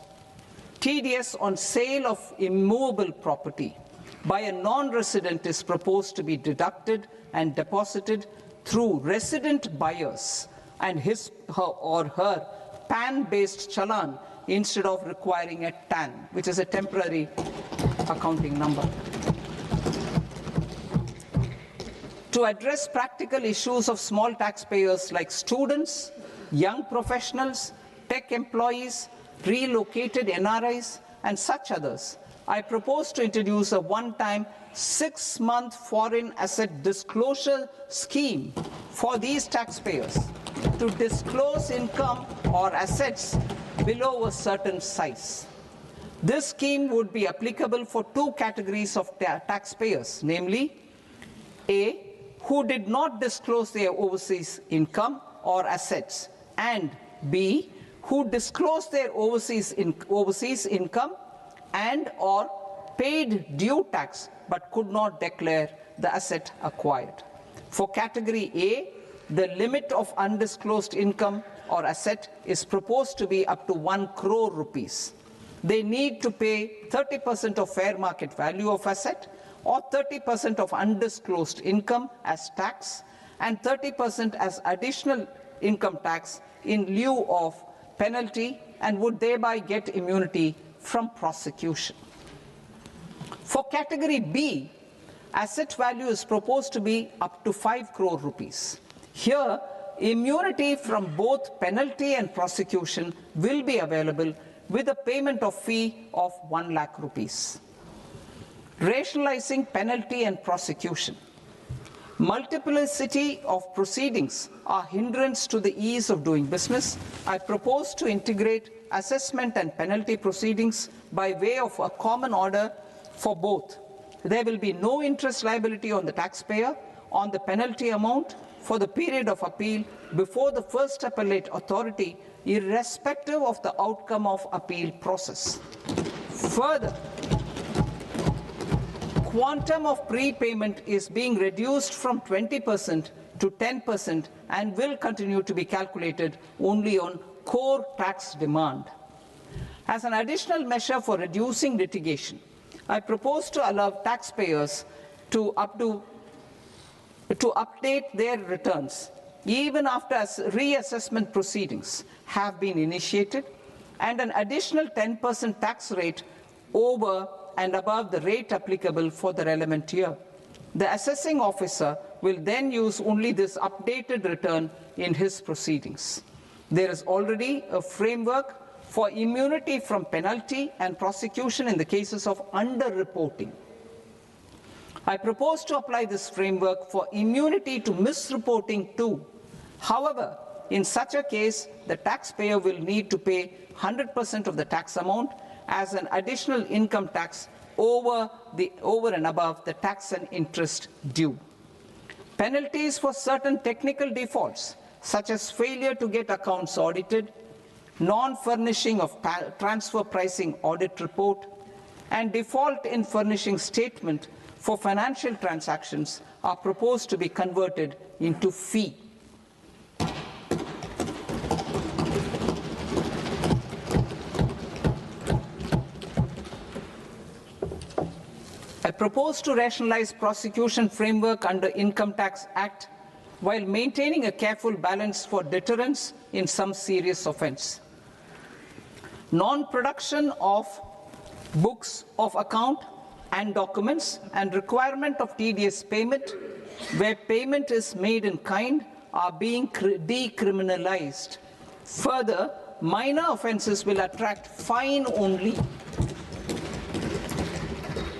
TDS on sale of immovable property by a non-resident is proposed to be deducted and deposited through resident buyers and his or her PAN-based challan instead of requiring a TAN, which is a temporary accounting number. To address practical issues of small taxpayers like students, young professionals, tech employees, relocated NRIs, and such others, I propose to introduce a one-time 6-month foreign asset disclosure scheme for these taxpayers to disclose income or assets below a certain size. This scheme would be applicable for two categories of taxpayers, namely A, who did not disclose their overseas income or assets, and B, who disclosed their overseas income and or paid due tax but could not declare the asset acquired. For category A, the limit of undisclosed income or asset is proposed to be up to 1 crore rupees. They need to pay 30% of fair market value of asset or 30% of undisclosed income as tax and 30% as additional income tax in lieu of penalty, and would thereby get immunity from prosecution. For category B, asset value is proposed to be up to 5 crore rupees. Here, immunity from both penalty and prosecution will be available with a payment of fee of 1 lakh rupees. Rationalizing penalty and prosecution. Multiplicity of proceedings are hindrance to the ease of doing business. I propose to integrate assessment and penalty proceedings by way of a common order for both. There will be no interest liability on the taxpayer on the penalty amount for the period of appeal before the first appellate authority, irrespective of the outcome of appeal process. Further, quantum of prepayment is being reduced from 20% to 10% and will continue to be calculated only on core tax demand. As an additional measure for reducing litigation, I propose to allow taxpayers to update their returns even after reassessment proceedings have been initiated, and an additional 10% tax rate over and above the rate applicable for the relevant year. The assessing officer will then use only this updated return in his proceedings. There is already a framework for immunity from penalty and prosecution in the cases of underreporting. I propose to apply this framework for immunity to misreporting too. However, in such a case, the taxpayer will need to pay 100% of the tax amount as an additional income tax over and above the tax and interest due. Penalties for certain technical defaults, such as failure to get accounts audited, non-furnishing of transfer pricing audit report, and default in furnishing statement for financial transactions are proposed to be converted into fee. I propose to rationalize prosecution framework under Income Tax Act while maintaining a careful balance for deterrence in some serious offence. Non-production of books of account and documents and requirement of TDS payment where payment is made in kind are being decriminalized. Further, minor offences will attract fine only.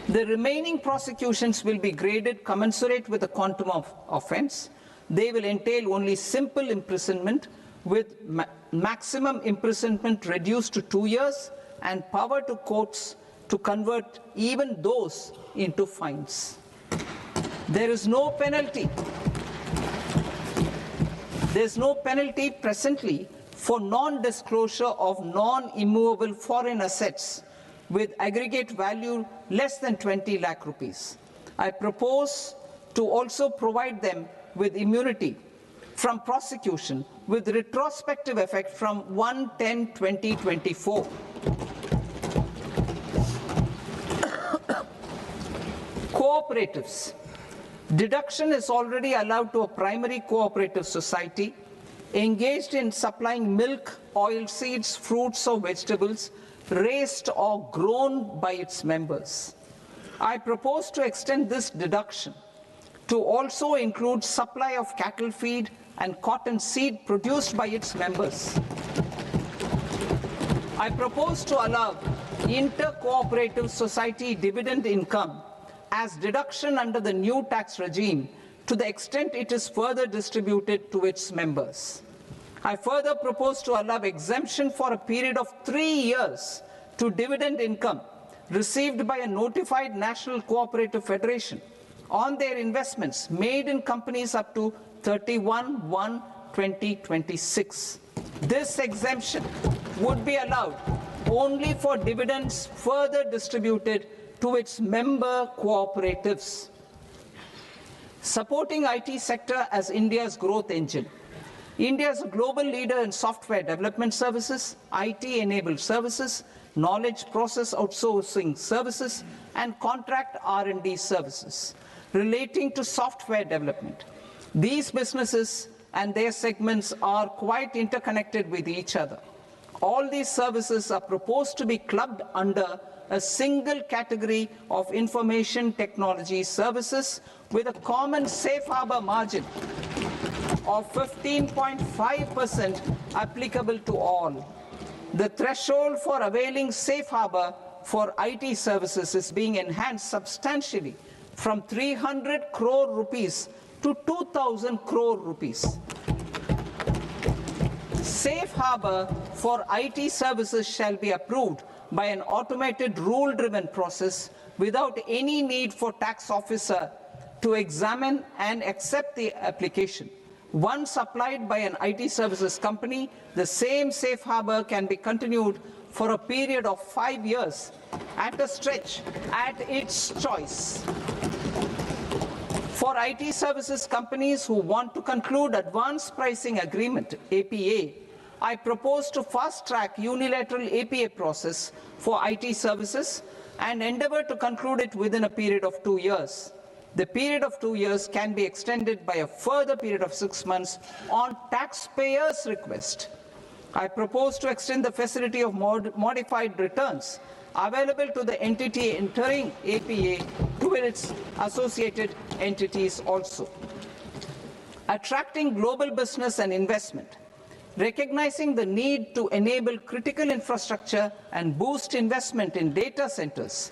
The remaining prosecutions will be graded commensurate with the quantum of offence. They will entail only simple imprisonment with maximum imprisonment reduced to 2 years and power to courts to convert even those into fines. There is no penalty. There is no penalty presently for non-disclosure of non-immovable foreign assets with aggregate value less than 20 lakh rupees. I propose to also provide them with immunity from prosecution with retrospective effect from 1/10/2024. Cooperatives. Deduction is already allowed to a primary cooperative society engaged in supplying milk, oilseeds, fruits or vegetables raised or grown by its members. I propose to extend this deduction to also include supply of cattle feed and cotton seed produced by its members. I propose to allow inter-cooperative society dividend income as deduction under the new tax regime to the extent it is further distributed to its members. I further propose to allow exemption for a period of 3 years to dividend income received by a notified national cooperative federation on their investments made in companies up to 31/1/2026. This exemption would be allowed only for dividends further distributed to its member cooperatives. Supporting IT sector as India's growth engine. India is a global leader in software development services, IT-enabled services, knowledge process outsourcing services, and contract R&D services relating to software development. These businesses and their segments are quite interconnected with each other. All these services are proposed to be clubbed under a single category of information technology services with a common safe harbor margin of 15.5% applicable to all. The threshold for availing safe harbor for IT services is being enhanced substantially from 300 crore rupees to 2,000 crore rupees. Safe harbor for IT services shall be approved by an automated rule-driven process without any need for tax officer to examine and accept the application. Once applied by an IT services company, the same safe harbor can be continued for a period of 5 years at a stretch at its choice. For IT services companies who want to conclude advanced pricing agreement, APA, I propose to fast-track unilateral APA process for IT services and endeavor to conclude it within a period of 2 years. The period of 2 years can be extended by a further period of 6 months on taxpayers' request. I propose to extend the facility of modified returns available to the entity entering APA to its associated entities also. Attracting global business and investment. Recognizing the need to enable critical infrastructure and boost investment in data centers,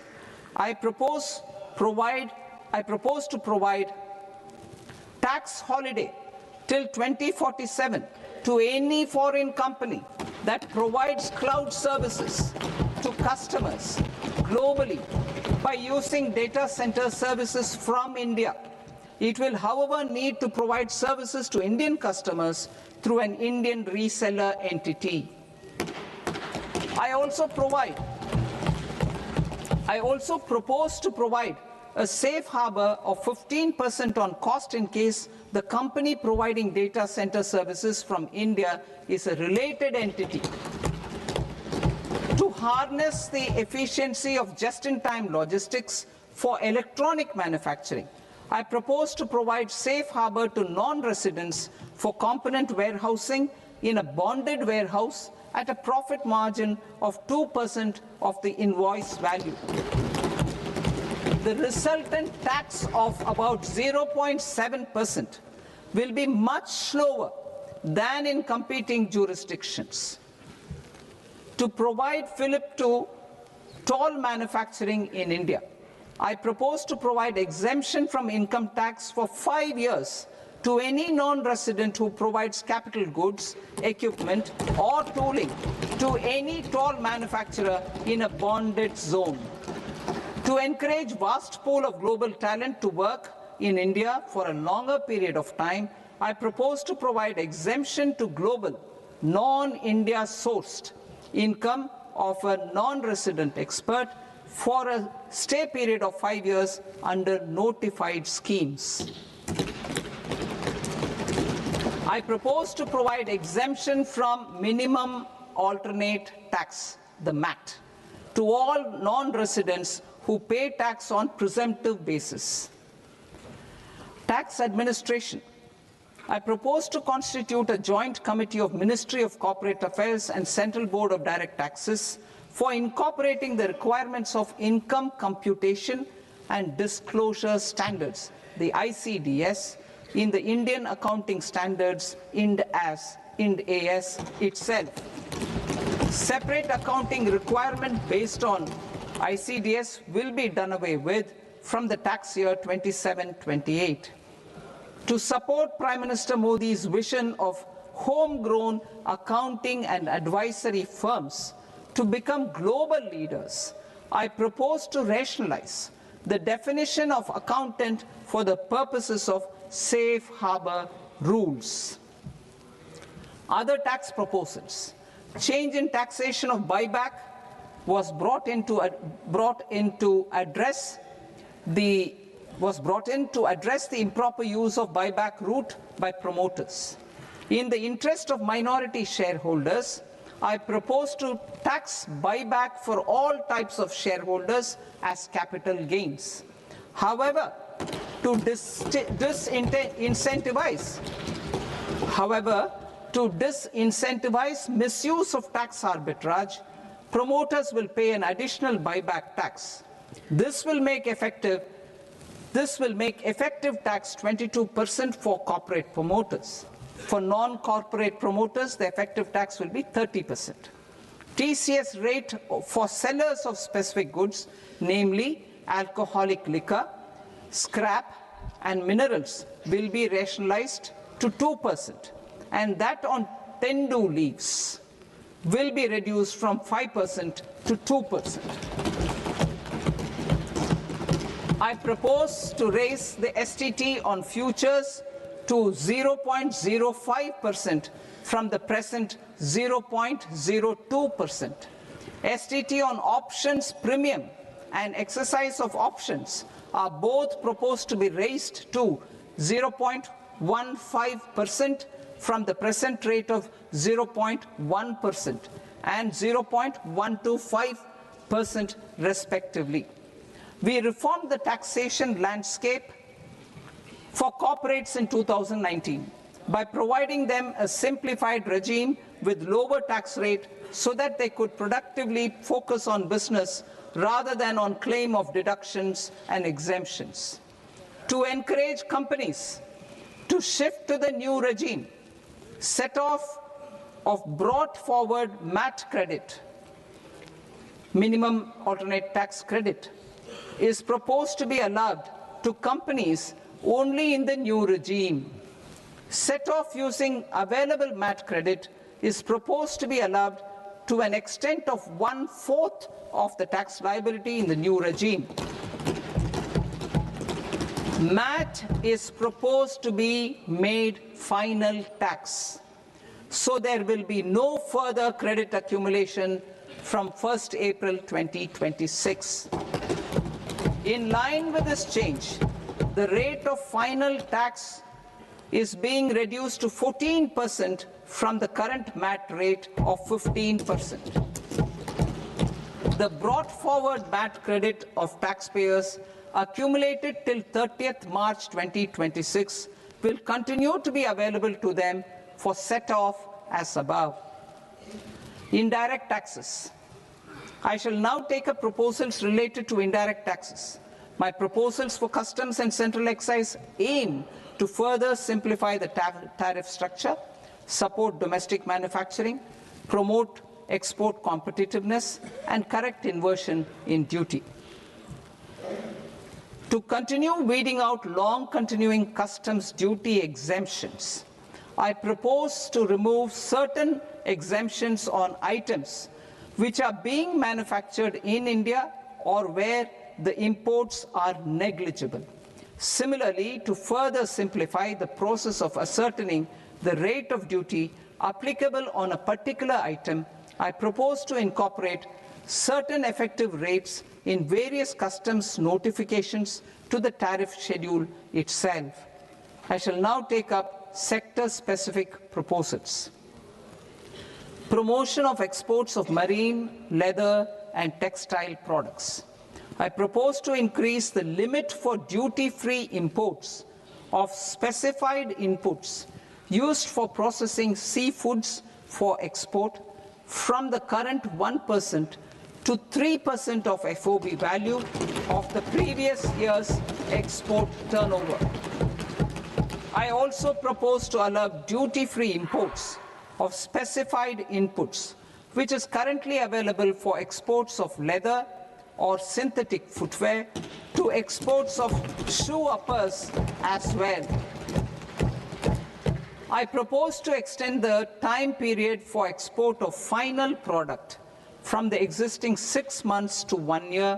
I propose to provide tax holiday till 2047 to any foreign company that provides cloud services to customers globally by using data center services from India. It will, however, need to provide services to Indian customers through an Indian reseller entity. I also propose to provide a safe harbor of 15% on cost in case the company providing data center services from India is a related entity. To harness the efficiency of just-in-time logistics for electronic manufacturing, I propose to provide safe harbor to non-residents for component warehousing in a bonded warehouse at a profit margin of 2% of the invoice value. The resultant tax of about 0.7% will be much lower than in competing jurisdictions. To provide fillip to toll manufacturing in India, I propose to provide exemption from income tax for 5 years to any non-resident who provides capital goods, equipment, or tooling to any toll manufacturer in a bonded zone. To encourage vast pool of global talent to work in India for a longer period of time, I propose to provide exemption to global, non-India sourced income of a non-resident expert for a stay period of 5 years under notified schemes. I propose to provide exemption from minimum alternate tax, the MAT, to all non-residents who pay tax on presumptive basis. Tax administration. I propose to constitute a joint committee of Ministry of Corporate Affairs and Central Board of Direct Taxes for incorporating the requirements of income computation and disclosure standards, the ICDS, in the Indian Accounting Standards, IND AS itself. Separate accounting requirement based on ICDS will be done away with from the tax year 27-28. To support Prime Minister Modi's vision of homegrown accounting and advisory firms to become global leaders, I propose to rationalize the definition of accountant for the purposes of safe harbor rules. Other tax proposals. Change in taxation of buyback was brought in to address the improper use of buyback route by promoters. In the interest of minority shareholders, I propose to tax buyback for all types of shareholders as capital gains. However, to disincentivize misuse of tax arbitrage, promoters will pay an additional buyback tax. This will make effective tax 22% for corporate promoters. For non-corporate promoters, the effective tax will be 30%. TCS rate for sellers of specific goods, namely alcoholic liquor, scrap, and minerals, will be rationalized to 2%, and that on tendu leaves will be reduced from 5% to 2%. I propose to raise the STT on futures to 0.05% from the present 0.02%. STT on options premium and exercise of options are both proposed to be raised to 0.15% from the present rate of 0.1% and 0.125% respectively. We reformed the taxation landscape for corporates in 2019 by providing them a simplified regime with lower tax rate so that they could productively focus on business rather than on claim of deductions and exemptions. To encourage companies to shift to the new regime, set off of brought forward MAT credit, minimum alternate tax credit, is proposed to be allowed to companies only in the new regime. Set off using available MAT credit is proposed to be allowed to an extent of 1/4 of the tax liability in the new regime. MAT is proposed to be made final tax, so there will be no further credit accumulation from 1st April 2026. In line with this change, the rate of final tax is being reduced to 14% from the current MAT rate of 15%. The brought forward MAT credit of taxpayers accumulated till 30th March 2026 will continue to be available to them for set-off as above. Indirect taxes. I shall now take up proposals related to indirect taxes. My proposals for customs and central excise aim to further simplify the tariff structure, support domestic manufacturing, promote export competitiveness, and correct inversion in duty. To continue weeding out long-continuing customs duty exemptions, I propose to remove certain exemptions on items which are being manufactured in India or where the imports are negligible. Similarly, to further simplify the process of ascertaining the rate of duty applicable on a particular item, I propose to incorporate certain effective rates in various customs notifications to the tariff schedule itself. I shall now take up sector-specific proposals. Promotion of exports of marine, leather, and textile products. I propose to increase the limit for duty-free imports of specified inputs used for processing seafoods for export from the current 1% to 3% of FOB value of the previous year's export turnover. I also propose to allow duty-free imports of specified inputs, which is currently available for exports of leather or synthetic footwear, to exports of shoe uppers as well. I propose to extend the time period for export of final product from the existing 6 months to 1 year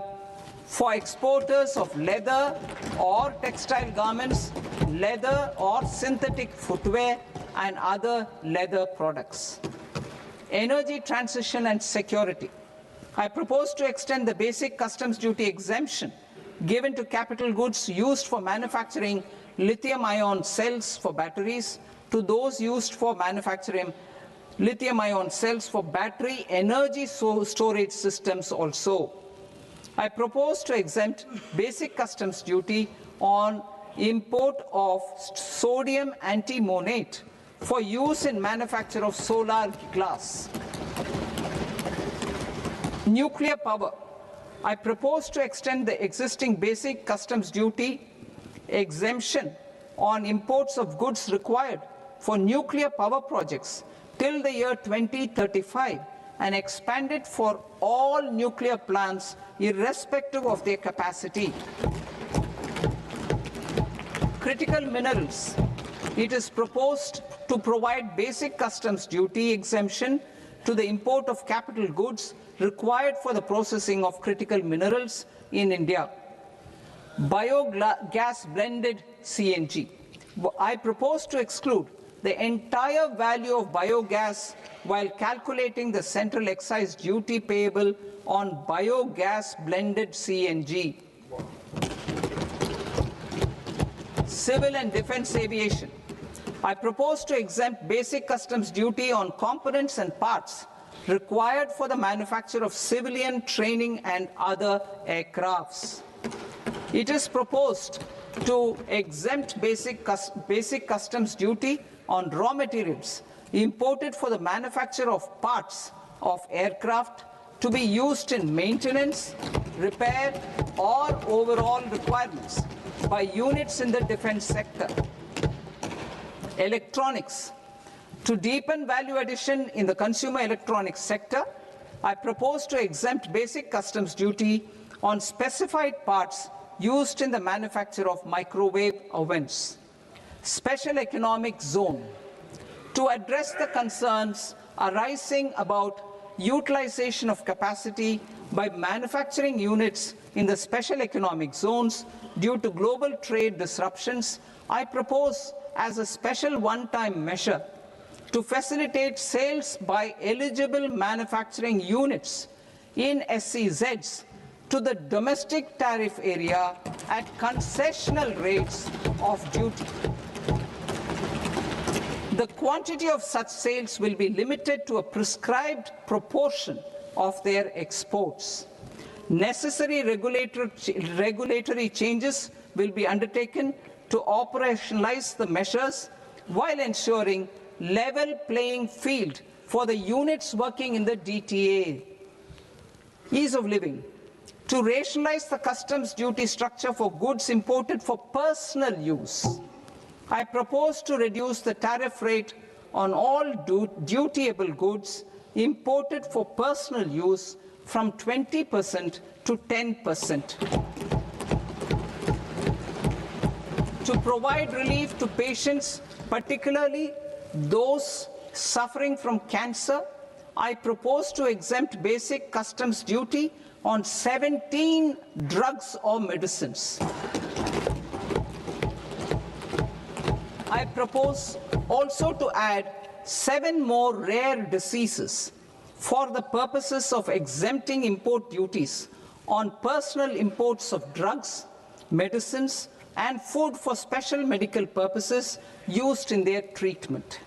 for exporters of leather or textile garments, leather or synthetic footwear, and other leather products. Energy transition and security. I propose to extend the basic customs duty exemption given to capital goods used for manufacturing lithium-ion cells for batteries to those used for manufacturing lithium-ion cells for battery energy storage systems also. I propose to exempt basic customs duty on import of sodium antimonate for use in manufacture of solar glass. Nuclear power. I propose to extend the existing basic customs duty exemption on imports of goods required for nuclear power projects till the year 2035 and expand it for all nuclear plants irrespective of their capacity. Critical minerals. It is proposed to provide basic customs duty exemption to the import of capital goods required for the processing of critical minerals in India. Biogas blended CNG. I propose to exclude the entire value of biogas while calculating the central excise duty payable on biogas blended CNG. Civil and defense aviation. I propose to exempt basic customs duty on components and parts required for the manufacture of civilian training and other aircrafts. It is proposed to exempt basic customs duty on raw materials imported for the manufacture of parts of aircraft to be used in maintenance, repair, or overall requirements by units in the defense sector. Electronics. To deepen value addition in the consumer electronics sector, I propose to exempt basic customs duty on specified parts used in the manufacture of microwave ovens. Special economic zone. To address the concerns arising about utilization of capacity by manufacturing units in the special economic zones due to global trade disruptions, I propose as a special one-time measure to facilitate sales by eligible manufacturing units in SEZs to the domestic tariff area at concessional rates of duty. The quantity of such sales will be limited to a prescribed proportion of their exports. Necessary regulatory changes will be undertaken to operationalize the measures while ensuring level playing field for the units working in the DTA. Ease of living. To rationalize the customs duty structure for goods imported for personal use, I propose to reduce the tariff rate on all dutiable goods imported for personal use from 20% to 10%. To provide relief to patients, particularly those suffering from cancer, I propose to exempt basic customs duty on 17 drugs or medicines. I propose also to add 7 more rare diseases for the purposes of exempting import duties on personal imports of drugs, medicines, and food for special medical purposes used in their treatment.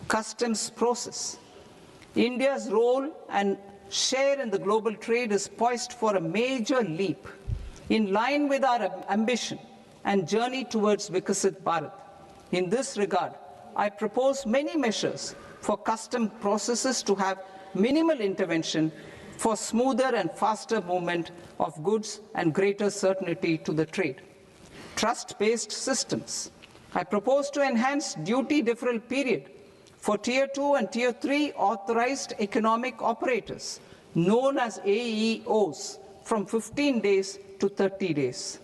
Customs process. India's role and share in the global trade is poised for a major leap in line with our ambition and journey towards Vikasit Bharat. In this regard, I propose many measures for custom processes to have minimal intervention for smoother and faster movement of goods and greater certainty to the trade. Trust-based systems. I propose to enhance duty deferral period for Tier 2 and Tier 3 authorized economic operators, known as AEOs, from 15 days to 30 days.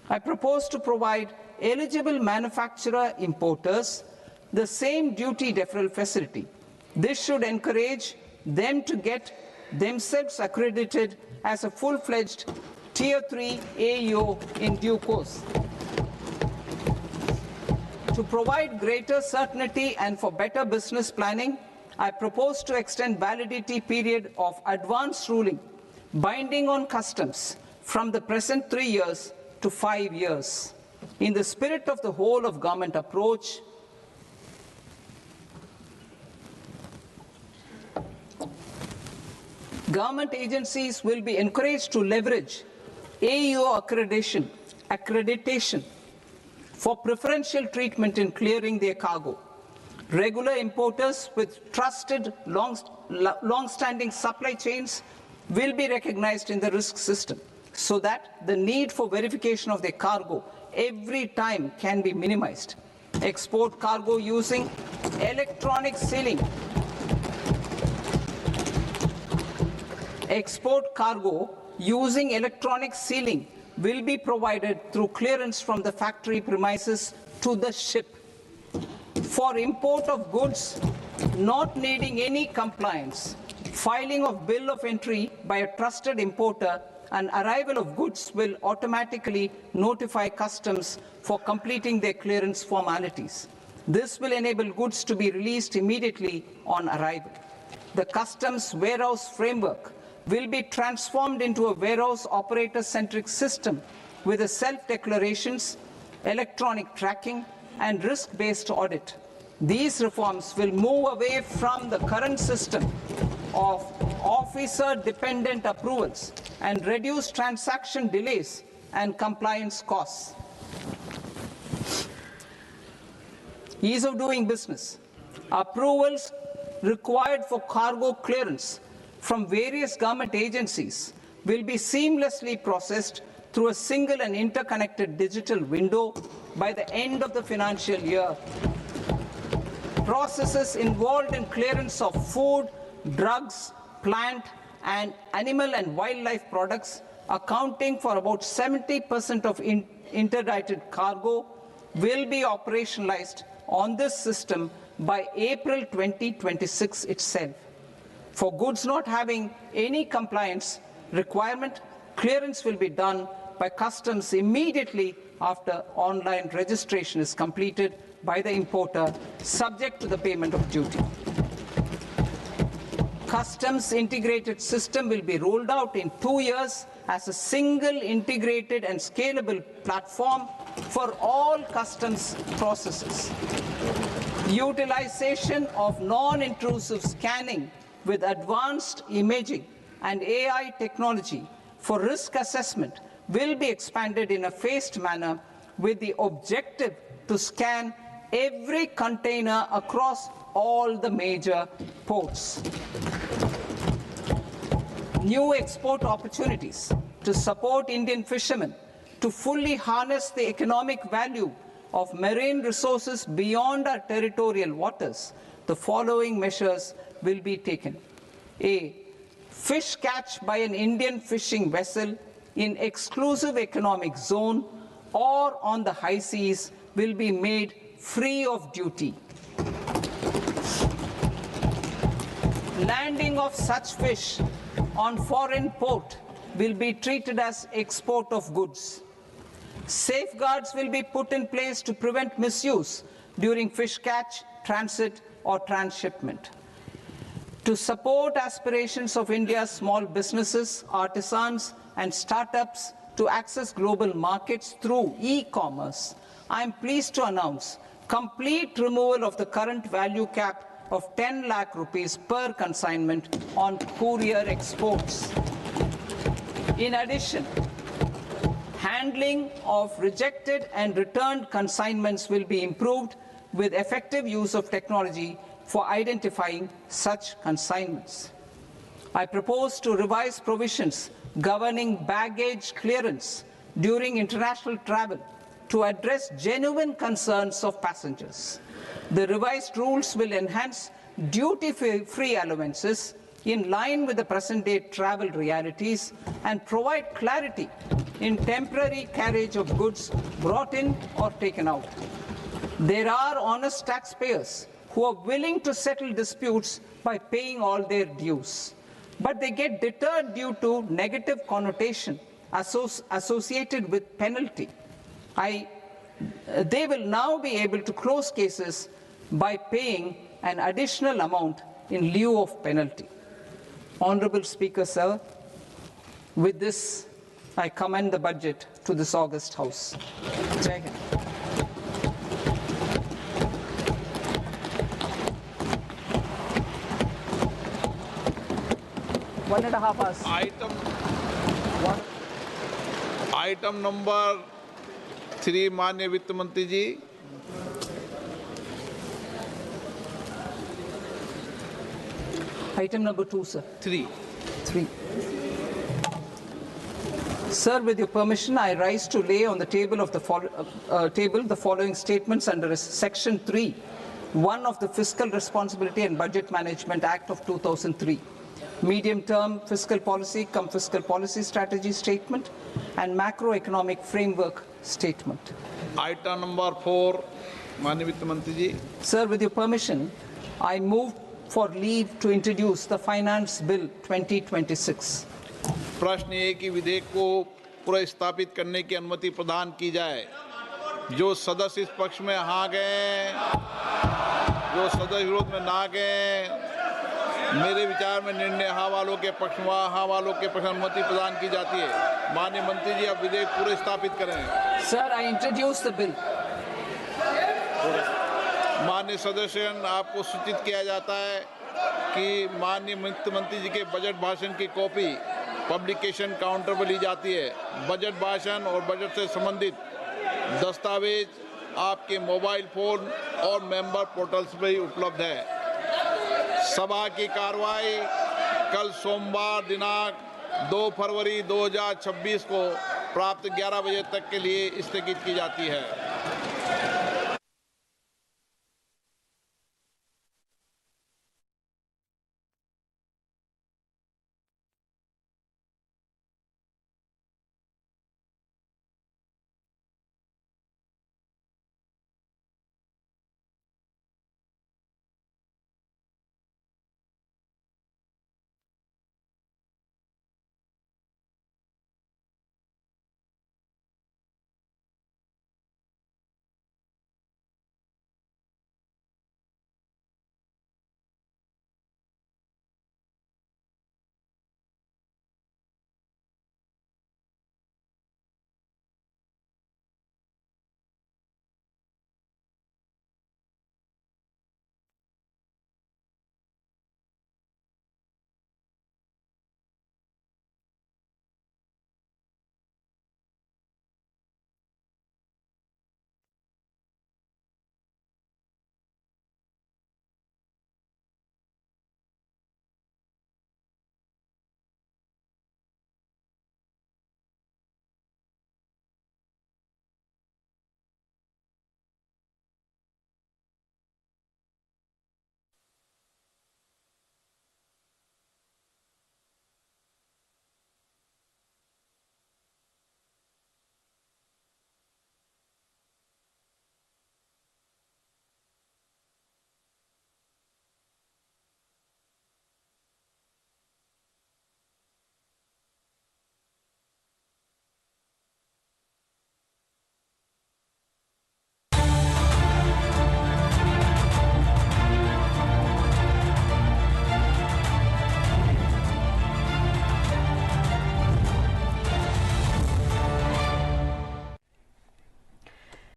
I propose to provide eligible manufacturer importers the same duty deferral facility. This should encourage them to get themselves accredited as a full-fledged Tier 3 AEO in due course. To provide greater certainty and for better business planning, I propose to extend validity period of advance ruling binding on customs from the present 3 years to 5 years. In the spirit of the whole of government approach, government agencies will be encouraged to leverage AEO accreditation for preferential treatment in clearing their cargo. Regular importers with trusted long-standing supply chains will be recognized in the risk system so that the need for verification of their cargo every time can be minimized. Export cargo using electronic sealing. Export cargo using electronic sealing will be provided through clearance from the factory premises to the ship. For import of goods not needing any compliance, filing of bill of entry by a trusted importer and arrival of goods will automatically notify customs for completing their clearance formalities. This will enable goods to be released immediately on arrival. The customs warehouse framework will be transformed into a warehouse operator-centric system with a self-declarations, electronic tracking, and risk-based audit. These reforms will move away from the current system of officer-dependent approvals and reduce transaction delays and compliance costs. Ease of doing business. Approvals required for cargo clearance from various government agencies will be seamlessly processed through a single and interconnected digital window by the end of the financial year. Processes involved in clearance of food, drugs, plant, and animal and wildlife products, accounting for about 70% of interdicted cargo, will be operationalized on this system by April 2026 itself. For goods not having any compliance requirement, clearance will be done by customs immediately after online registration is completed by the importer, subject to the payment of duty. customs integrated system will be rolled out in 2 years as a single integrated and scalable platform for all customs processes. Utilization of non-intrusive scanning with advanced imaging and AI technology for risk assessment will be expanded in a phased manner with the objective to scan every container across all the major ports. New export opportunities to support Indian fishermen to fully harness the economic value of marine resources beyond our territorial waters. The following measures will be taken. A. Fish catch by an Indian fishing vessel in exclusive economic zone or on the high seas will be made free of duty. Landing of such fish on foreign port will be treated as export of goods. Safeguards will be put in place to prevent misuse during fish catch, transit, or transshipment. To support aspirations of India's small businesses, artisans, and startups to access global markets through e-commerce, I am pleased to announce complete removal of the current value cap of 10 lakh rupees per consignment on courier exports. In addition, handling of rejected and returned consignments will be improved with effective use of technology for identifying such consignments. I propose to revise provisions governing baggage clearance during international travel to address genuine concerns of passengers. The revised rules will enhance duty-free allowances in line with the present-day travel realities and provide clarity in temporary carriage of goods brought in or taken out. There are honest taxpayers who are willing to settle disputes by paying all their dues, but they get deterred due to negative connotation associated with penalty. They will now be able to close cases by paying an additional amount in lieu of penalty. Honorable Speaker, sir, with this, I commend the budget to this august House. Jai Hind. One and a half hours. Item number 3 माननीय वित्त मंत्री जी। Item number 2, sir. 3. Sir, with your permission, I rise to lay on the table of the following statements under Section 3, 1 of the Fiscal Responsibility and Budget Management Act of 2003. Medium-term fiscal policy cum fiscal policy strategy statement and macroeconomic framework statement. Item number 4 माननीय वित्त मंत्री जी। Sir, with your permission, I move for leave to introduce the Finance Bill 2026. प्रश्न ये कि विधेयक को पुनर्स्थापित करने की अनुमति प्रदान की जाए। जो सदस्य इस पक्ष में हाँ गए, जो सदस्य विरोध में ना गए, मेरे विचार में निर्णय हाँ वालों के पक्ष में हाँ वालों के पक्ष में अनुमति प्रदान की जाती है। माननीय मंत्री जी, अब विधेयक पूरे स्थापित करें। Sir, I introduce the bill. माननीय सदस्यगण, आपको सूचित किया जाता है कि माननीय वित्त मंत्री जी के बजट भाषण की कॉपी पब्लिकेशन काउंटर पर ली जाती है। बजट भाषण और बजट से संबंधित दस्तावेज आपके मोबाइल फोन और मेंबर पोर्टल्स पर ही उपलब्ध है। सभा की कार्रवाई कल सोमवार दिनांक 2 फरवरी 2026 को प्राप्त 11 बजे तक के लिए स्थगित की जाती है।